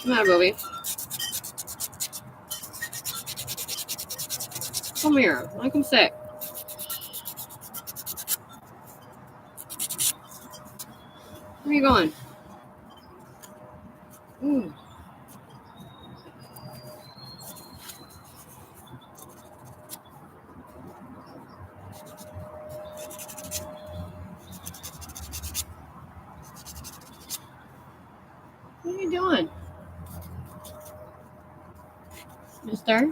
Come on, Bobby. Come here. I come sit. Where are you going? Ooh. What are you doing? Mister?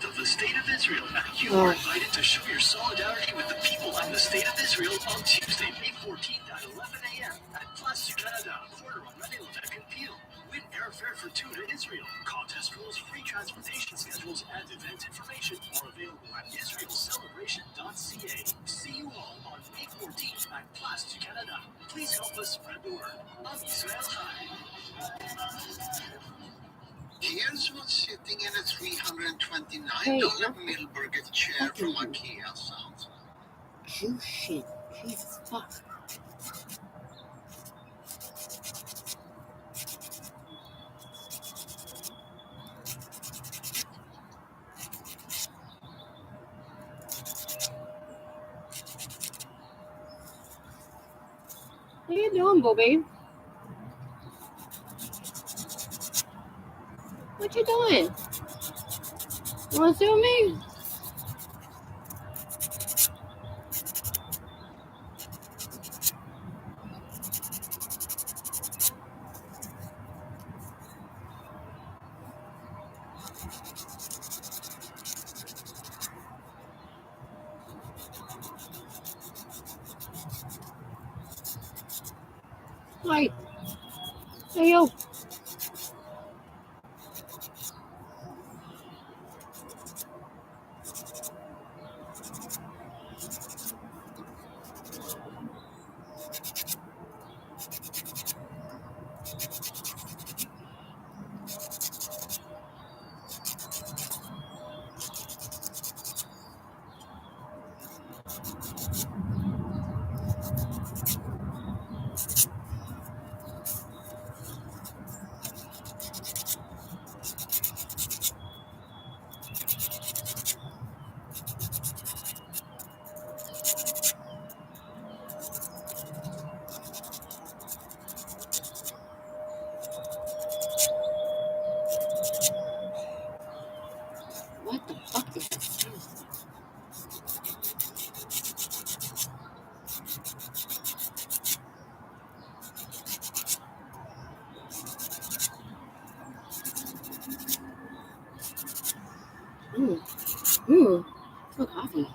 Of the State of Israel. You are invited to show your solidarity with the people of the State of Israel on Tuesday, May 14th at 11 a.m. at Place du Canada, corner on Renée-Levesque and Peel. Win airfare for two to Israel. Contest rules, free transportation schedules, and event information are available at israelcelebration.ca. See you all on May 14th at Place du Canada. Please help us spread the word. Am Yisrael Chai. Here's what's sitting in a $329 Hey, Milburger chair from IKEA sounds. You shit. Jesus fuck. you doing, Bobby? What you doing? You want to sit with me? Hi. Hey, yo. What the fuck is this? For coffee.